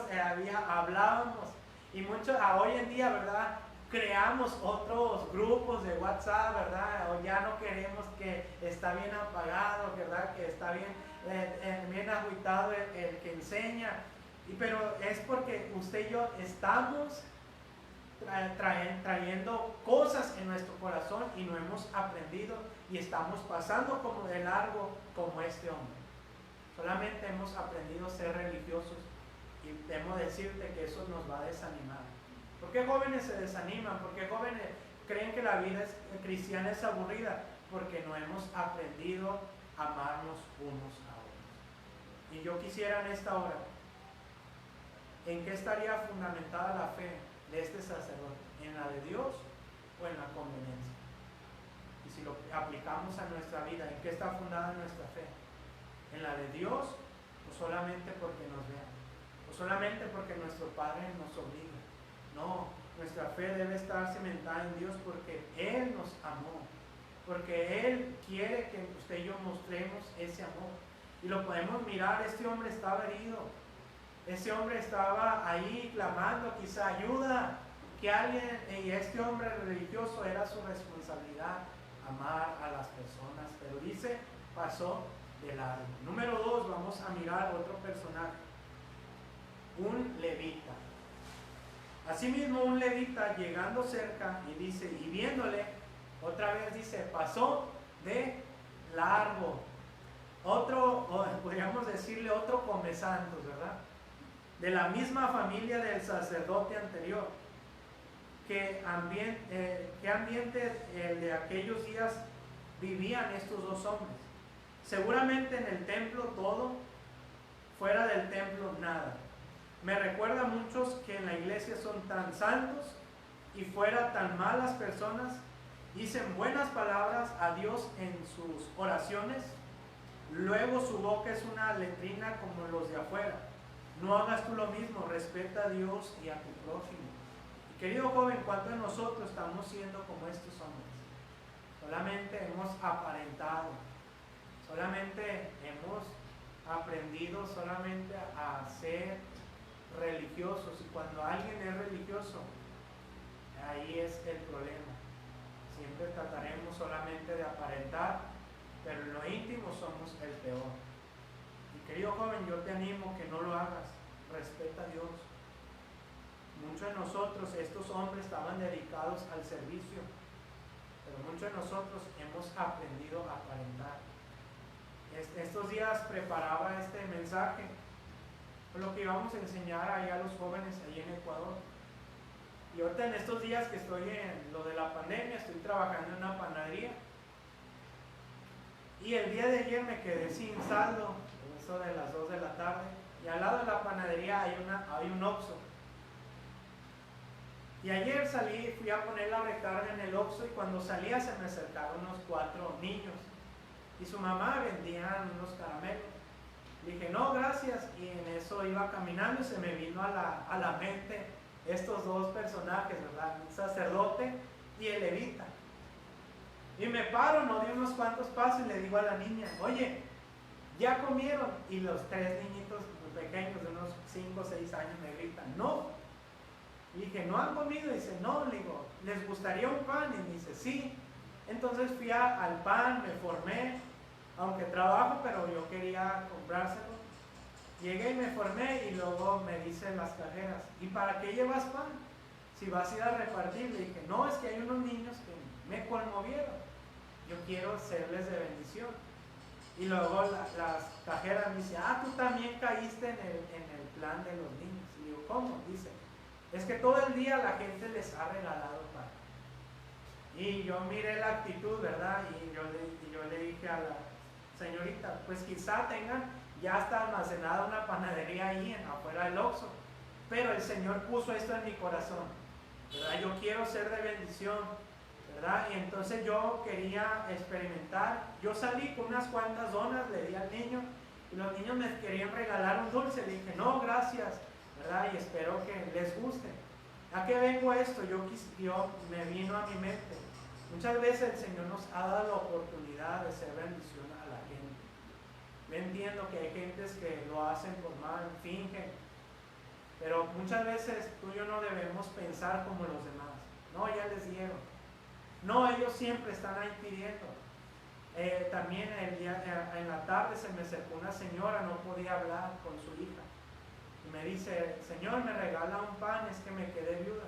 Speaker 3: hablábamos y muchos hoy en día, ¿verdad? Creamos otros grupos de WhatsApp, ¿verdad? O ya no queremos que está bien apagado, ¿verdad? Que está bien agüitado el que enseña. Pero es porque usted y yo estamos trayendo cosas en nuestro corazón y no hemos aprendido y estamos pasando como de largo como este hombre. Solamente hemos aprendido a ser religiosos y temo decirte que eso nos va a desanimar. ¿Por qué jóvenes se desaniman? ¿Por qué jóvenes creen que la vida cristiana es aburrida? Porque no hemos aprendido a amarnos unos a otros. Y yo quisiera en esta hora, ¿en qué estaría fundamentada la fe de este sacerdote? ¿En la de Dios o en la conveniencia? Y si lo aplicamos a nuestra vida, ¿en qué está fundada nuestra fe? ¿En la de Dios o solamente porque nos vean? ¿O solamente porque nuestro Padre nos obliga? No, nuestra fe debe estar cimentada en Dios porque Él nos amó. porque Él quiere que usted y yo mostremos ese amor. Y lo podemos mirar, este hombre estaba herido, ese hombre estaba ahí clamando quizá ayuda, que alguien, y este hombre religioso era su responsabilidad amar a las personas, pero dice, pasó de largo. Número 2, vamos a mirar otro personaje, un levita. Asimismo, un levita llegando cerca y dice, y viéndole, otra vez dice, pasó de largo. Otro, o podríamos decirle otro come santos, ¿verdad? De la misma familia del sacerdote anterior. ¿Qué ambiente de aquellos días vivían estos dos hombres? Seguramente en el templo todo, fuera del templo nada. Me recuerda a muchos que en la iglesia son tan santos y fuera tan malas personas, dicen buenas palabras a Dios en sus oraciones, luego su boca es una letrina como los de afuera. No hagas tú lo mismo, respeta a Dios y a tu prójimo. Y querido joven, ¿cuántos de nosotros estamos siendo como estos hombres? Solamente hemos aparentado, solamente hemos aprendido solamente a ser religiosos, y cuando alguien es religioso, ahí es el problema. Siempre trataremos solamente de aparentar, pero en lo íntimo somos el peor. Y querido joven, yo te animo que no lo hagas, respeta a Dios. Muchos de nosotros, estos hombres estaban dedicados al servicio, pero muchos de nosotros hemos aprendido a aparentar. Estos días preparaba este mensaje, lo que íbamos a enseñar ahí a los jóvenes ahí en Ecuador. Y ahorita en estos días que estoy en lo de la pandemia, estoy trabajando en una panadería. Y el día de ayer me quedé sin saldo, eso de las 2 de la tarde. Y al lado de la panadería hay un Oxxo. Y ayer salí, fui a poner la recarga en el Oxxo, y cuando salía se me acercaron unos 4 niños. Y su mamá vendían unos caramelos. Dije, no, gracias. Y en eso iba caminando y se me vino a la mente estos dos personajes, ¿verdad? Un sacerdote y el levita. Y me paro, no di unos cuantos pasos y le digo a la niña, oye, ¿ya comieron? Y los 3 niñitos pequeños de unos 5 o 6 años me gritan, no. Y dije, ¿no han comido? Y dice, no. Le digo, ¿les gustaría un pan? Y me dice, sí. Entonces fui al pan, me formé, aunque trabajo, pero yo quería comprárselo. Llegué y me formé, y luego me dicen las cajeras, ¿y para qué llevas pan? Si vas a ir a repartir. Le dije, no, es que hay unos niños que me conmovieron, yo quiero serles de bendición. Y luego las cajeras me dicen, tú también caíste en el plan de los niños. Y digo, ¿cómo? Dice, es que todo el día la gente les ha regalado pan. Y yo miré la actitud, ¿verdad? Y yo le dije a la señorita, pues quizá tengan ya está almacenada una panadería ahí afuera del Oxxo, pero el Señor puso esto en mi corazón, ¿verdad? Yo quiero ser de bendición, ¿verdad? Y entonces yo quería experimentar. Yo salí con unas cuantas donas, le di al niño, y los niños me querían regalar un dulce. Le dije, no, gracias, ¿verdad? Y espero que les guste. ¿A qué vengo esto? Yo me vino a mi mente. Muchas veces el Señor nos ha dado la oportunidad de ser bendición a la gente. Yo entiendo que hay gentes que lo hacen por mal, fingen, pero muchas veces tú y yo no debemos pensar como los demás. No, ya les dieron. No, ellos siempre están ahí pidiendo. También en la tarde se me acercó una señora, no podía hablar con su hija. Y me dice, Señor, me regala un pan, es que me quedé viuda.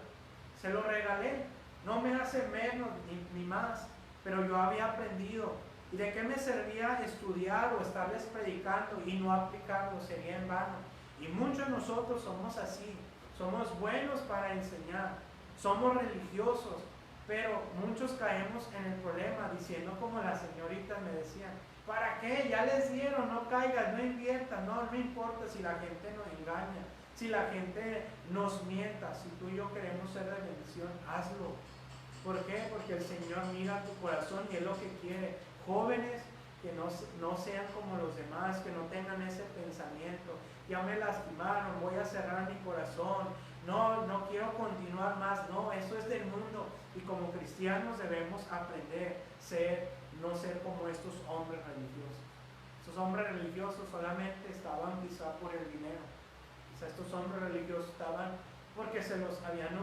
Speaker 3: Se lo regalé, no me hace menos ni más, pero yo había aprendido. ¿Y de qué me servía estudiar o estarles predicando y no aplicarlo? Sería en vano. Y muchos de nosotros somos así, somos buenos para enseñar, somos religiosos, pero muchos caemos en el problema diciendo como las señoritas me decían, ¿para qué? Ya les dieron, no caigas, no inviertas, no importa si la gente nos engaña, si la gente nos mienta, si tú y yo queremos ser de bendición, hazlo. ¿Por qué? Porque el Señor mira tu corazón y es lo que quiere. Jóvenes que no sean como los demás, que no tengan ese pensamiento, ya me lastimaron, voy a cerrar mi corazón, no quiero continuar más, no, eso es del mundo. Y como cristianos debemos aprender no ser como estos hombres religiosos. Estos hombres religiosos solamente estaban quizá por el dinero. Quizá estos hombres religiosos estaban porque se los habían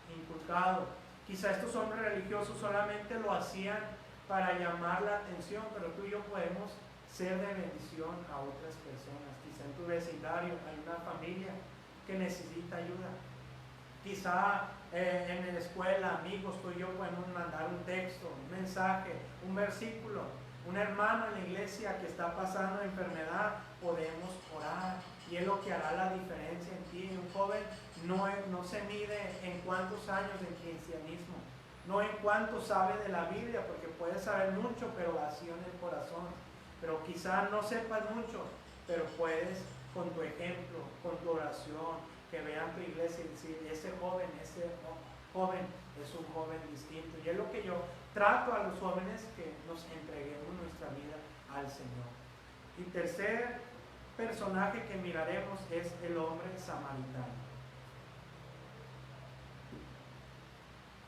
Speaker 3: inculcado. Quizá estos hombres religiosos solamente lo hacían para llamar la atención, pero tú y yo podemos ser de bendición a otras personas. Quizá en tu vecindario hay una familia que necesita ayuda. Quizá en la escuela, amigos, tú y yo podemos mandar un texto, un mensaje, un versículo. Un hermano en la iglesia que está pasando enfermedad, podemos orar. Y es lo que hará la diferencia en ti. Un joven no se mide en cuántos años de cristianismo, no en cuánto sabe de la Biblia, porque puedes saber mucho, pero vacío en el corazón. Pero quizá no sepas mucho, pero puedes con tu ejemplo, con tu oración, que vean tu iglesia y decir, ese joven es un joven distinto. Y es lo que yo trato a los jóvenes, que nos entreguemos nuestra vida al Señor. Y tercer personaje que miraremos es el hombre samaritano.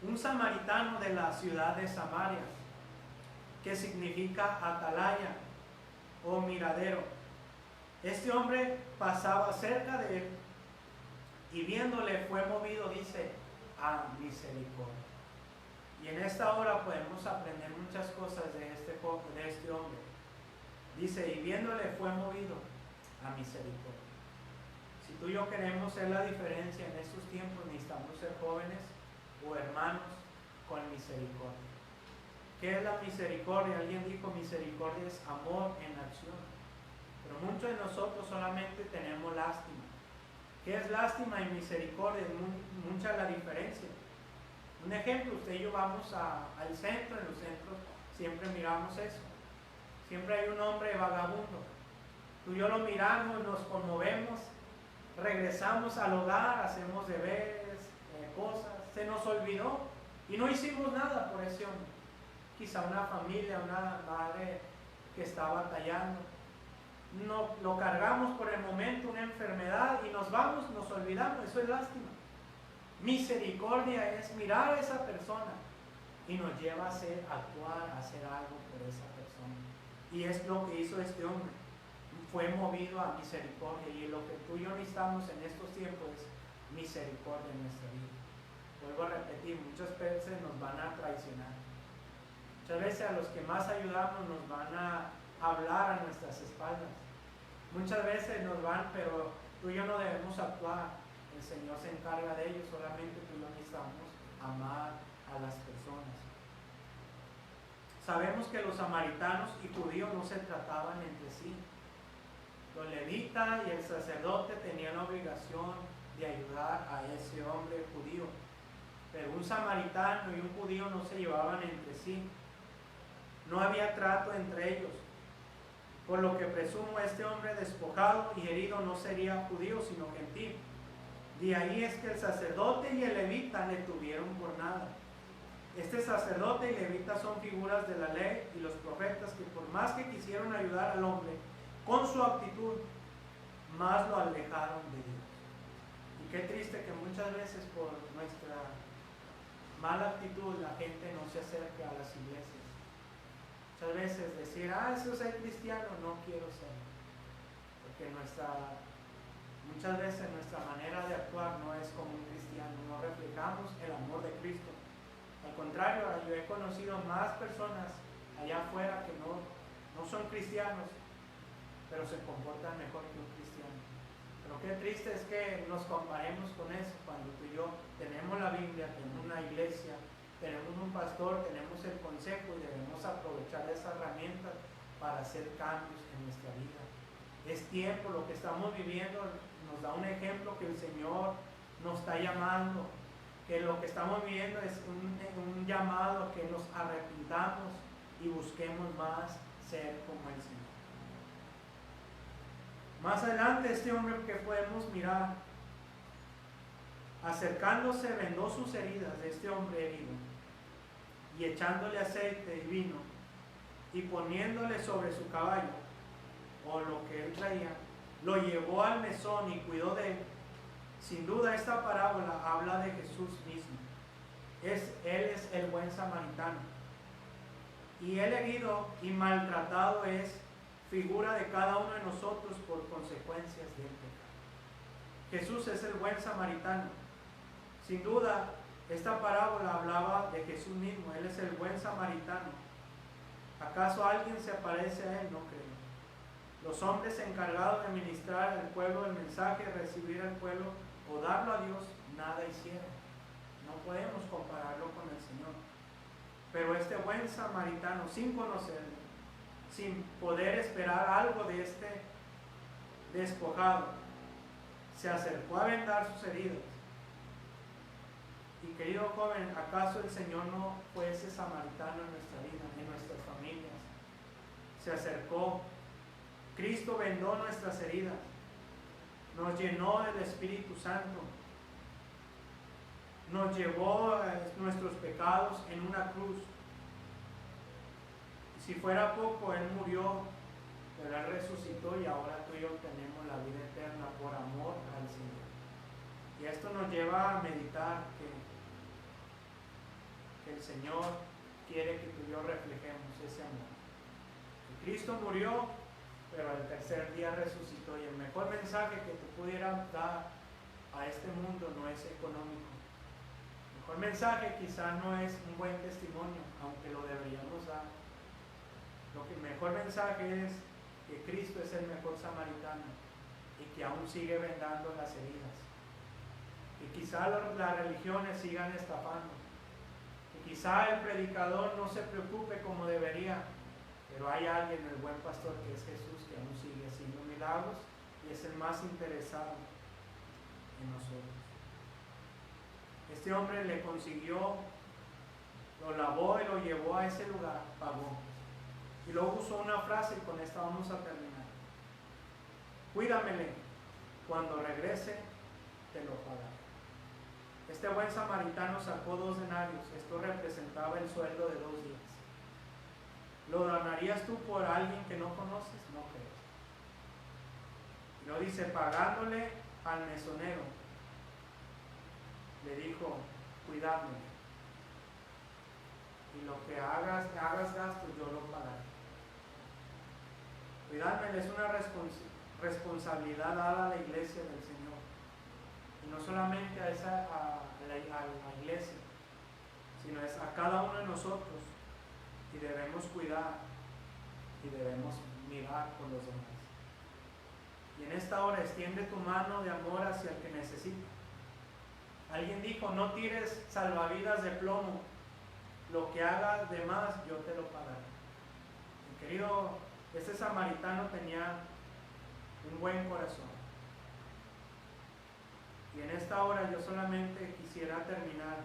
Speaker 3: Un samaritano de la ciudad de Samaria, que significa atalaya o miradero. Este hombre pasaba cerca de él y viéndole fue movido, dice, a misericordia. Y en esta hora podemos aprender muchas cosas de este hombre. Dice, y viéndole fue movido a misericordia. Si tú y yo queremos ser la diferencia en estos tiempos, necesitamos ser jóvenes o hermanos con misericordia. ¿Qué es la misericordia? Alguien dijo, misericordia es amor en acción. Pero muchos de nosotros solamente tenemos lástima. ¿Qué es lástima y misericordia? Es mucha la diferencia. Un ejemplo, usted y yo vamos al centro, en los centros siempre miramos eso. Siempre hay un hombre vagabundo. Tú y yo lo miramos, nos conmovemos, regresamos al hogar, hacemos deberes, cosas, se nos olvidó y no hicimos nada por ese hombre. Quizá una familia, una madre que está batallando. No, lo cargamos por el momento, una enfermedad, y nos vamos, nos olvidamos. Eso es lástima. Misericordia es mirar a esa persona y nos lleva a actuar, a hacer algo por esa persona. Y es lo que hizo este hombre. Fue movido a misericordia, y lo que tú y yo necesitamos en estos tiempos es misericordia en nuestra vida. Vuelvo a repetir, muchas veces nos van a traicionar. Muchas veces a los que más ayudamos nos van a hablar a nuestras espaldas. Muchas veces nos van, pero tú y yo no debemos actuar. El Señor se encarga de ellos, solamente tú y yo necesitamos amar a las personas. Sabemos que los samaritanos y judíos no se trataban entre sí. Los levitas y el sacerdote tenían la obligación de ayudar a ese hombre judío. Pero un samaritano y un judío no se llevaban entre sí. No había trato entre ellos. Por lo que presumo, este hombre despojado y herido no sería judío, sino gentil. De ahí es que el sacerdote y el levita le tuvieron por nada. Este sacerdote y levita son figuras de la ley y los profetas, que por más que quisieron ayudar al hombre con su actitud, más lo alejaron de Dios. Y qué triste que muchas veces por nuestra mala actitud la gente no se acerque a las iglesias. Muchas veces decir, eso es ser cristiano, no quiero ser. Porque muchas veces nuestra manera de actuar no es como un cristiano, no reflejamos el amor de Cristo. Al contrario, yo he conocido más personas allá afuera que no son cristianos, pero se comportan mejor que un cristiano. Pero qué triste es que nos comparemos con eso, cuando tú y yo tenemos la Biblia, tenemos una iglesia, tenemos un pastor, tenemos el consejo, y debemos aprovechar esa herramienta para hacer cambios en nuestra vida. Es tiempo, lo que estamos viviendo nos da un ejemplo que el Señor nos está llamando, que lo que estamos viviendo es un llamado a que nos arrepintamos y busquemos más ser como el Señor. Más adelante, este hombre que podemos mirar, acercándose, vendó sus heridas de este hombre herido, y echándole aceite y vino, y poniéndole sobre su caballo, o lo que él traía, lo llevó al mesón y cuidó de él. Sin duda esta parábola habla de Jesús mismo. Él es el buen samaritano. Y el herido y maltratado es figura de cada uno de nosotros por consecuencias del pecado. Jesús es el buen samaritano. Sin duda, esta parábola hablaba de Jesús mismo. Él es el buen samaritano. ¿Acaso alguien se parece a él? No creo. Los hombres encargados de ministrar al pueblo el mensaje, recibir al pueblo o darlo a Dios, nada hicieron. No podemos compararlo con el Señor. Pero este buen samaritano, sin conocerlo, sin poder esperar algo de este despojado, se acercó a vendar sus heridas. Y querido joven, ¿acaso el Señor no fue ese samaritano en nuestra vida, en nuestras familias? Se acercó. Cristo vendó nuestras heridas. Nos llenó del Espíritu Santo. Nos llevó nuestros pecados en una cruz. Y si fuera poco, Él murió, pero Él resucitó y ahora tú y yo tenemos la vida eterna por amor al Señor. Y esto nos lleva a meditar que el Señor quiere que tú y yo reflejemos ese amor. Que Cristo murió, pero al tercer día resucitó. Y el mejor mensaje que te pudiera dar a este mundo no es económico. El mejor mensaje quizá no es un buen testimonio, aunque lo deberíamos dar. El mejor mensaje es que Cristo es el mejor samaritano y que aún sigue vendando las heridas. Y quizá las religiones sigan estafando. Y quizá el predicador no se preocupe como debería, pero hay alguien, el buen pastor, que es Jesús, que aún sigue haciendo milagros y es el más interesado en nosotros. Este hombre le consiguió, lo lavó y lo llevó a ese lugar, pagó. Y luego usó una frase y con esta vamos a terminar. Cuídamele, cuando regrese te lo pagaré. Este buen samaritano sacó 2 denarios, esto representaba el sueldo de 2 días. ¿Lo donarías tú por alguien que no conoces? No creo. Y lo dice, pagándole al mesonero, le dijo, cuidadme. Y lo que hagas gasto, yo lo pagaré. Cuidadme es una responsabilidad dada a la iglesia del Señor. Y no solamente a la iglesia, sino es a cada uno de nosotros. Y debemos cuidar y debemos mirar por los demás. Y en esta hora extiende tu mano de amor hacia el que necesita. Alguien dijo, no tires salvavidas de plomo, lo que hagas de más yo te lo pagaré. Mi querido, este samaritano tenía un buen corazón. Y en esta hora yo solamente quisiera terminar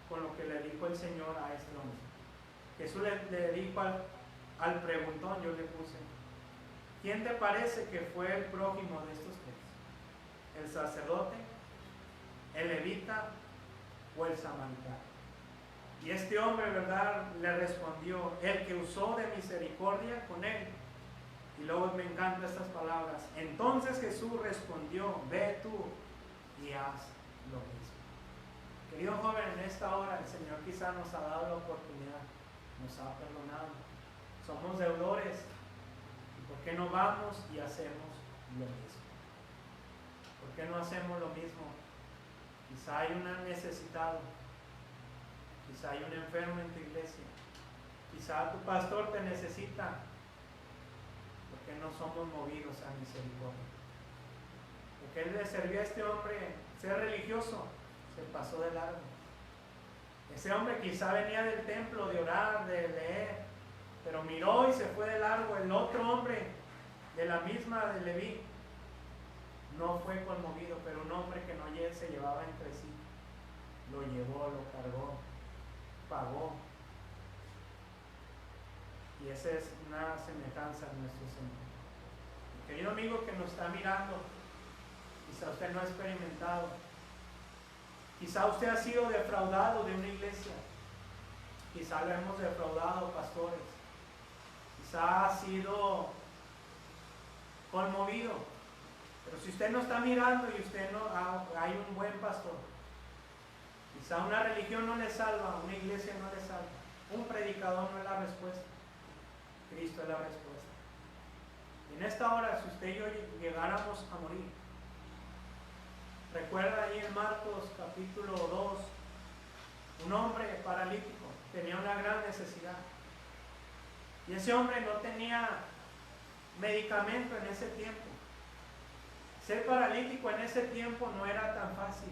Speaker 3: con lo que le dijo el Señor a este hombre. Jesús le dijo al preguntón, yo le puse, ¿quién te parece que fue el prójimo de estos 3? ¿El sacerdote, el levita o el samaritano? Y este hombre, ¿verdad?, le respondió, el que usó de misericordia con él. Y luego me encantan estas palabras. Entonces Jesús respondió, ve tú y haz lo mismo. Querido joven, en esta hora el Señor quizá nos ha dado la oportunidad, nos ha perdonado. Somos deudores. ¿Y por qué no vamos y hacemos lo mismo? ¿Por qué no hacemos lo mismo? Quizá hay un necesitado, quizá hay un enfermo en tu iglesia, quizá tu pastor te necesita. ¿Por qué no somos movidos a misericordia? Porque él le servía a este hombre ser religioso, se pasó de largo. Ese hombre quizá venía del templo de orar, de leer, pero miró y se fue de largo. El otro hombre de la misma de Leví no fue conmovido, pero un hombre que no se llevaba entre sí, lo llevó, lo cargó, pagó. Y esa es una semejanza en nuestro Señor. Mi querido amigo que nos está mirando, quizá usted no ha experimentado, quizá usted ha sido defraudado de una iglesia, quizá lo hemos defraudado, pastores, quizá ha sido conmovido, Pero si usted no está mirando y usted no hay un buen pastor, quizá una religión no le salva, una iglesia no le salva, un predicador no es la respuesta, Cristo es la respuesta. Y en esta hora, si usted y yo llegáramos a morir, recuerda ahí en Marcos capítulo 2, un hombre paralítico tenía una gran necesidad. Y ese hombre no tenía medicamento en ese tiempo. Ser paralítico en ese tiempo no era tan fácil.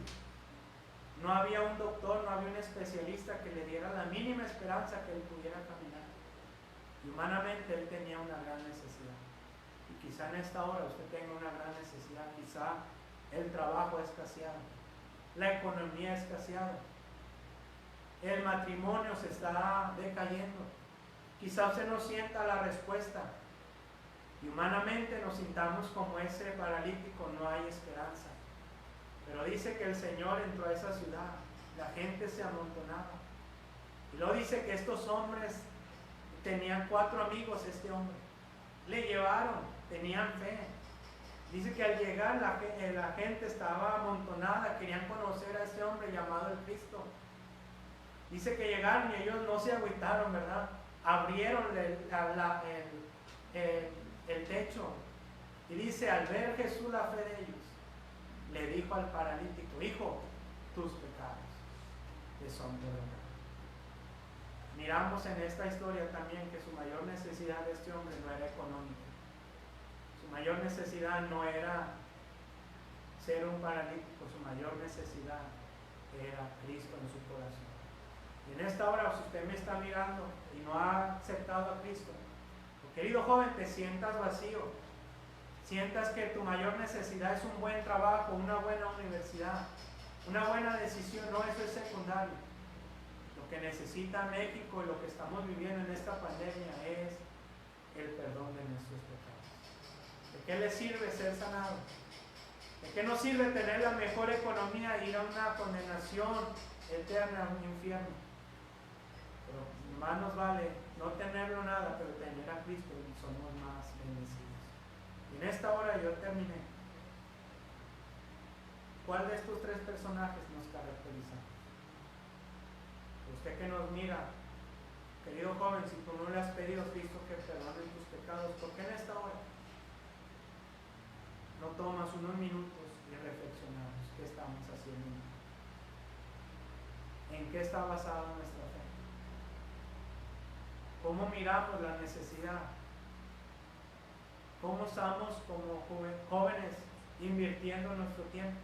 Speaker 3: No había un doctor, no había un especialista que le diera la mínima esperanza que él pudiera caminar. Y humanamente él tenía una gran necesidad. Y quizá en esta hora usted tenga una gran necesidad. Quizá el trabajo ha escaseado, la economía ha escaseado, el matrimonio se está decayendo. Quizá usted no sienta la respuesta y humanamente nos sintamos como ese paralítico, no hay esperanza. Pero dice que el Señor entró a esa ciudad, la gente se amontonaba. Y luego dice que estos hombres tenían 4 amigos, este hombre. Le llevaron, tenían fe. Dice que al llegar la gente estaba amontonada, querían conocer a este hombre llamado el Cristo. Dice que llegaron y ellos no se agüitaron, ¿verdad? Abrieron el techo. Y dice, al ver Jesús la fe de ellos, le dijo al paralítico: hijo, tus pecados te son perdonados. Miramos en esta historia también que su mayor necesidad de este hombre no era económica. Su mayor necesidad no era ser un paralítico, su mayor necesidad era Cristo en su corazón. Y en esta hora, si usted me está mirando y no ha aceptado a Cristo, querido joven, te sientas vacío, sientas que tu mayor necesidad es un buen trabajo, una buena universidad, una buena decisión, no, eso es secundario. Lo que necesita México y lo que estamos viviendo en esta pandemia es el perdón de nuestros pecados. ¿De qué le sirve ser sanado? ¿De qué nos sirve tener la mejor economía e ir a una condenación eterna, a un infierno? Pero más nos vale no tenerlo nada, pero tener a Cristo, y somos más bendecidos. Y en esta hora yo terminé. ¿Cuál de estos 3 personajes nos caracteriza? Usted que nos mira, querido joven, si tú no le has pedido a Cristo que perdone tus pecados, ¿por qué en esta hora no tomas unos minutos y reflexionamos qué estamos haciendo? ¿En qué está basada nuestra fe? ¿Cómo miramos la necesidad? ¿Cómo estamos como jóvenes invirtiendo nuestro tiempo?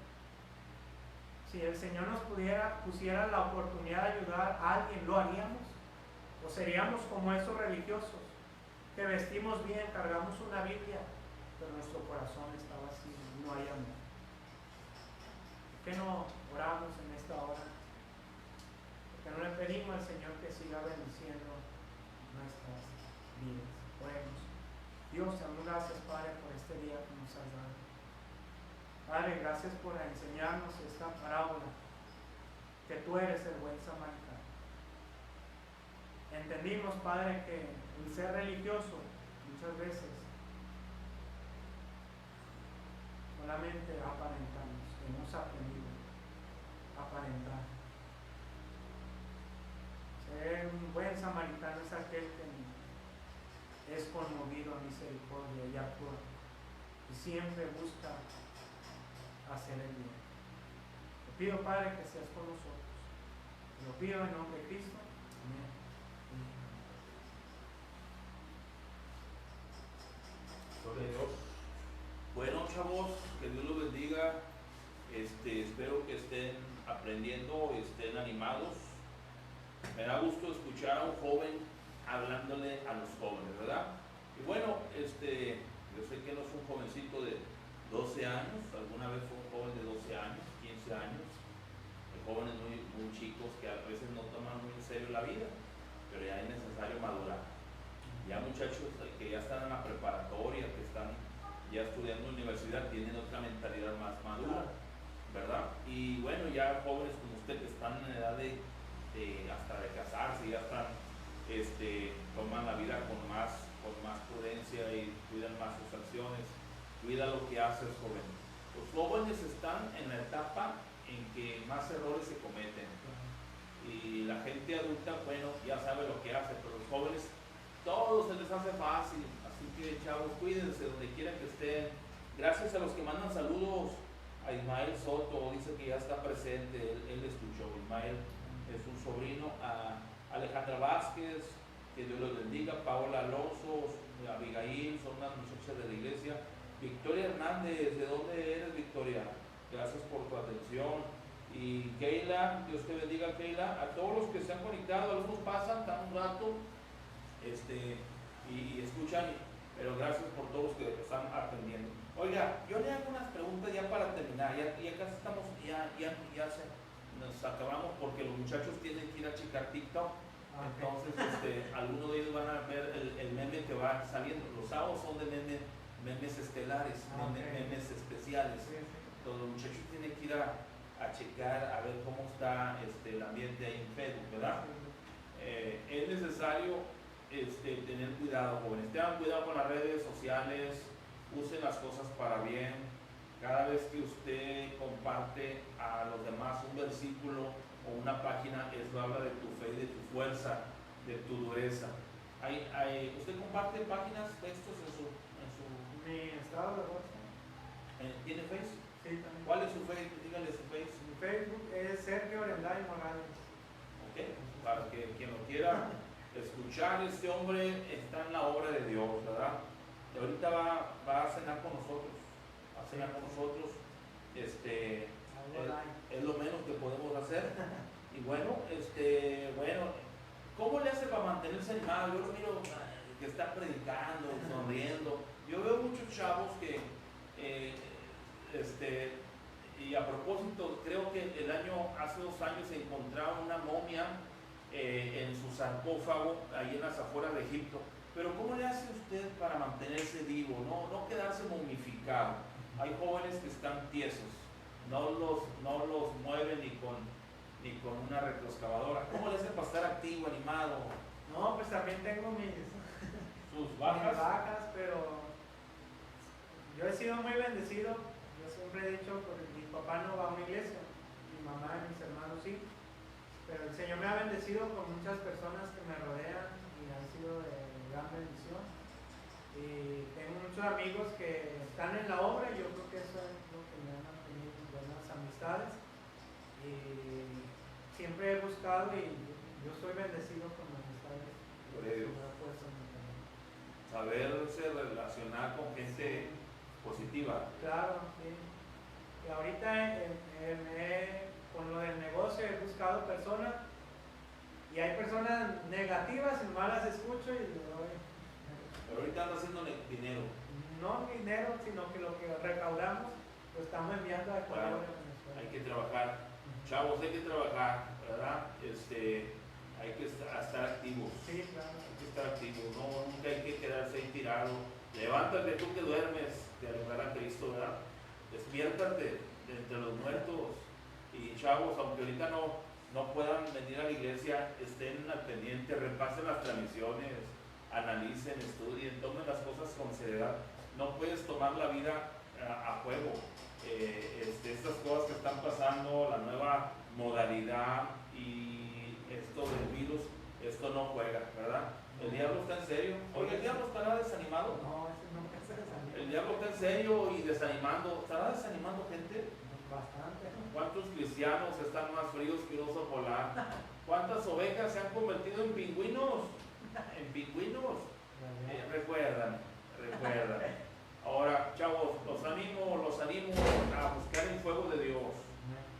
Speaker 3: Si el Señor nos pusiera la oportunidad de ayudar a alguien, ¿lo haríamos? ¿O seríamos como esos religiosos que vestimos bien, cargamos una Biblia, pero nuestro corazón está vacío, no hay amor? ¿Por qué no oramos en esta hora? ¿Por qué no le pedimos al Señor que siga bendiciendo nuestras vidas? Oremos. Dios, te damos gracias, Padre, por este día que nos has dado. Padre, gracias por enseñarnos esta parábola, que tú eres el buen samaritano. Entendimos, Padre, que el ser religioso muchas veces solamente aparentamos, hemos aprendido a aparentar. Ser un buen samaritano es aquel que es conmovido a misericordia y actúa, y siempre busca hacer el bien. Te pido, Padre, que seas con nosotros. Te lo pido en nombre de Cristo. Amén.
Speaker 1: Gloria a Dios. Bueno, chavos, que Dios los bendiga. Espero que estén aprendiendo, estén animados. Me da gusto escuchar a un joven hablándole a los jóvenes, ¿verdad? Y bueno, yo sé que no es un jovencito de 12 años, alguna vez fue un joven de 12 años, 15 años, jóvenes muy chicos que a veces no toman muy en serio la vida, pero ya es necesario madurar. Ya muchachos que ya están en la preparatoria, que están ya estudiando en la universidad, tienen otra mentalidad más madura, ¿verdad? Y bueno, ya jóvenes como usted que están en edad hasta de casarse, ya están, toman la vida con más prudencia y cuidan más sus acciones. Cuida lo que haces, joven. Los jóvenes están en la etapa en que más errores se cometen. Y la gente adulta, bueno, ya sabe lo que hace, pero los jóvenes, todo se les hace fácil. Así que, chavos, cuídense donde quiera que estén. Gracias a los que mandan saludos. A Ismael Soto, dice que ya está presente, él escuchó. Ismael es un sobrino. A Alejandra Vázquez, que Dios los bendiga. Paola Alonso, Abigail, son unas muchachas de la iglesia. Victoria Hernández, ¿de dónde eres, Victoria? Gracias por tu atención. Y Keila, Dios te bendiga, Keila. A todos los que se han conectado, algunos pasan, están un rato y escuchan, pero gracias por todos los que están atendiendo. Oiga, yo le hago unas preguntas ya para terminar, ya casi estamos, nos acabamos porque los muchachos tienen que ir a checar TikTok. Entonces, algunos de ellos van a ver el meme que va saliendo. Los sábados son de memes estelares, memes especiales. Los muchachos tienen que ir a checar, a ver cómo está el ambiente ahí en Facebook, ¿verdad? Es necesario tener cuidado, jóvenes. Tengan cuidado con las redes sociales, usen las cosas para bien. Cada vez que usted comparte a los demás un versículo o una página, eso habla de tu fe, de tu fuerza, de tu dureza. ¿Usted comparte páginas, textos en su
Speaker 3: Mi estado de WhatsApp.
Speaker 1: ¿Tiene Facebook?
Speaker 3: Sí, también.
Speaker 1: ¿Cuál es su Facebook? Dígale su Facebook.
Speaker 3: Mi Facebook es Sergio Orenday Morales.
Speaker 1: Ok, para que quien lo quiera escuchar, este hombre está en la obra de Dios, ¿verdad? Y ahorita va a cenar con nosotros, es lo menos que podemos hacer. Y bueno, ¿cómo le hace para mantenerse animado? Yo lo miro que está predicando, sonriendo. Yo veo muchos chavos que, y a propósito, creo que hace 2 años se encontraba una momia en su sarcófago, ahí en las afueras de Egipto. Pero ¿cómo le hace usted para mantenerse vivo? No quedarse momificado. Hay jóvenes que están tiesos, no los mueven ni con una retroexcavadora. ¿Cómo le hace para estar activo, animado?
Speaker 3: No, pues también tengo
Speaker 1: sus bajas,
Speaker 3: pero yo he sido muy bendecido. Yo siempre he dicho, porque mi papá no va a una iglesia, mi mamá y mis hermanos sí, pero el Señor me ha bendecido con muchas personas que me rodean y han sido de gran bendición. Y tengo muchos amigos que están en la obra y yo creo que eso es lo que me han mantenido buenas amistades. Y siempre he buscado y yo soy bendecido con amistades.
Speaker 1: Saberse relacionar con gente positiva.
Speaker 3: Claro, sí. Y ahorita con lo del negocio he buscado personas y hay personas negativas y no las escucho y le doy.
Speaker 1: Pero ahorita anda haciendo dinero.
Speaker 3: No dinero, sino que lo que recaudamos lo estamos enviando a Ecuador.
Speaker 1: Claro, hay que trabajar. Chavos, hay que trabajar, ¿verdad? Hay que estar activos.
Speaker 3: Sí, claro.
Speaker 1: Hay que estar activos, nunca hay que quedarse ahí tirado. Levántate tú que duermes, te alumbra Cristo, ¿verdad? Despiértate de entre los muertos. Y chavos, aunque ahorita no puedan venir a la iglesia, estén al pendiente, repasen las transmisiones, analicen, estudien, tomen las cosas con seriedad. No puedes tomar la vida a juego. Estas cosas que están pasando, la nueva modalidad y esto del virus, esto no juega, ¿verdad? El diablo está en serio. Oye, ¿el diablo estará desanimado?
Speaker 3: No, ese no me hace desanimado.
Speaker 1: El diablo está en serio y desanimando. ¿Estará desanimando gente?
Speaker 3: Bastante.
Speaker 1: ¿Cuántos cristianos están más fríos que un oso polar? ¿Cuántas ovejas se han convertido en pingüinos? En pingüinos. Recuerdan. Ahora, chavos, los animo a buscar el fuego de Dios.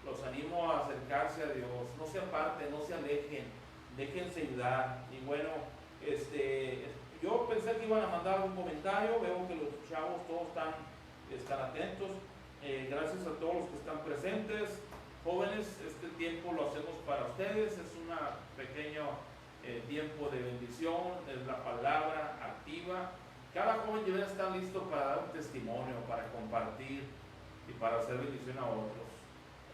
Speaker 1: Los animo a acercarse a Dios. No se aparten, no se alejen. Déjense ayudar. Y bueno, yo pensé que iban a mandar un comentario. Veo que los chavos todos están atentos. Gracias a todos los que están presentes. Jóvenes, este tiempo lo hacemos para ustedes. Es un pequeño tiempo de bendición. Es la palabra activa. Cada joven debe estar listo para dar un testimonio, para compartir y para hacer bendición a otros.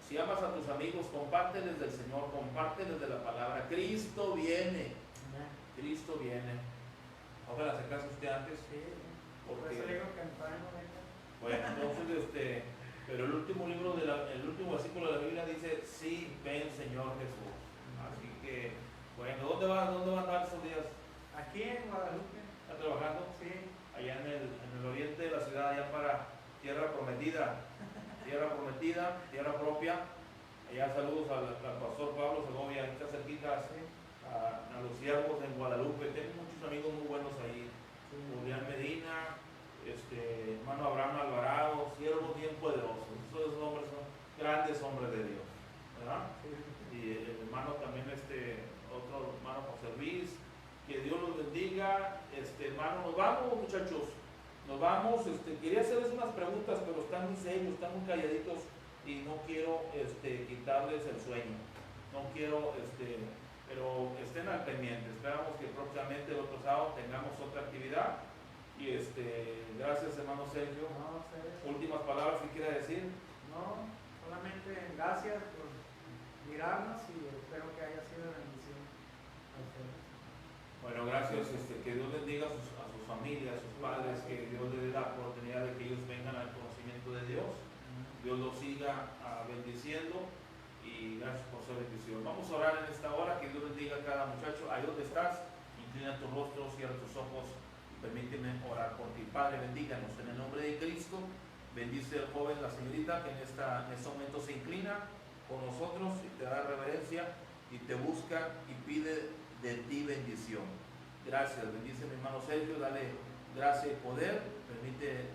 Speaker 1: Si amas a tus amigos, compárteles del Señor, compárteles de la palabra. Cristo viene. Cristo viene. Ojalá se case usted antes.
Speaker 3: Sí,
Speaker 1: porque
Speaker 3: por eso le digo que en España no venga.
Speaker 1: bueno, entonces Pero el último libro el último versículo de la Biblia dice, sí, ven Señor Jesús. Así que, bueno, ¿dónde va a andar esos días?
Speaker 3: Aquí en Guadalupe.
Speaker 1: ¿Está trabajando?
Speaker 3: Sí.
Speaker 1: Allá en el oriente de la ciudad, allá para Tierra Prometida, tierra propia. Allá saludos al pastor Pablo Segovia, ahí está cerquita, a los siervos en Guadalupe. Tengo muchos amigos muy buenos ahí. Julián Medina, hermano Abraham Alvarado, siervos bien poderosos. Esos hombres son grandes hombres de Dios, ¿verdad? Y el hermano también, otro hermano José Luis. Que Dios los bendiga. Hermano, nos vamos, muchachos. Nos vamos. Quería hacerles unas preguntas, pero están muy serios, están muy calladitos y no quiero quitarles el sueño. No quiero, pero estén al pendiente. Esperamos que próximamente el otro sábado tengamos otra actividad. Y gracias, hermano Sergio.
Speaker 3: No sé.
Speaker 1: Últimas palabras que quiera decir.
Speaker 3: No, solamente gracias por mirarnos y espero que haya sido de bendición a ustedes.
Speaker 1: Bueno, gracias, que Dios bendiga a sus familias, a sus padres, que Dios les dé la oportunidad de que ellos vengan al conocimiento de Dios. Dios los siga bendiciendo y gracias por su bendición. Vamos a orar en esta hora, que Dios bendiga a cada muchacho. Ahí donde estás, inclina tu rostro, cierra tus ojos y permíteme orar por ti. Padre, bendíganos en el nombre de Cristo. Bendice al joven, la señorita, que en este momento se inclina con nosotros y te da reverencia y te busca y pide de ti bendición. Gracias, bendice a mi hermano Sergio, dale gracia y poder, permite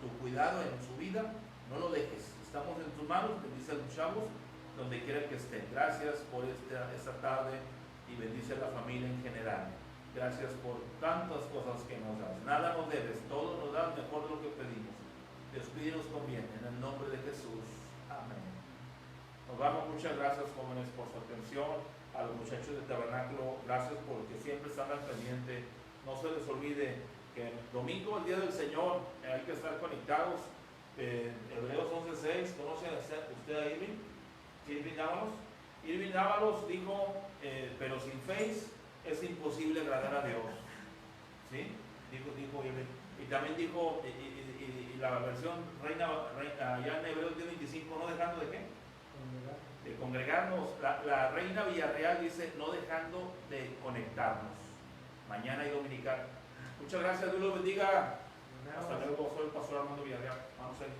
Speaker 1: tu cuidado en su vida, no lo dejes, estamos en tus manos, bendice a los chavos donde quiera que estén. Gracias por esta tarde y bendice a la familia en general. Gracias por tantas cosas que nos das, nada nos debes, todo nos das mejor de lo que pedimos. Despídenos con bien, en el nombre de Jesús, amén. Nos vamos, muchas gracias jóvenes por su atención. A los muchachos del tabernáculo, gracias porque siempre están al pendiente. No se les olvide que el domingo, el día del Señor, hay que estar conectados. Hebreos 11:6, ¿conoce usted a Irving? Irving Ábalos. Irving Ábalos dijo, pero sin fe es imposible agradar a Dios. ¿Sí? Dijo Irving. Y también dijo, y la versión reina allá en Hebreos 10:25, ¿no dejando de qué? De congregarnos. La Reina Villarreal dice, no dejando de conectarnos. Mañana y dominical. Muchas gracias, Dios los bendiga. Hasta luego, soy el pastor Armando Villarreal. Vamos a ir.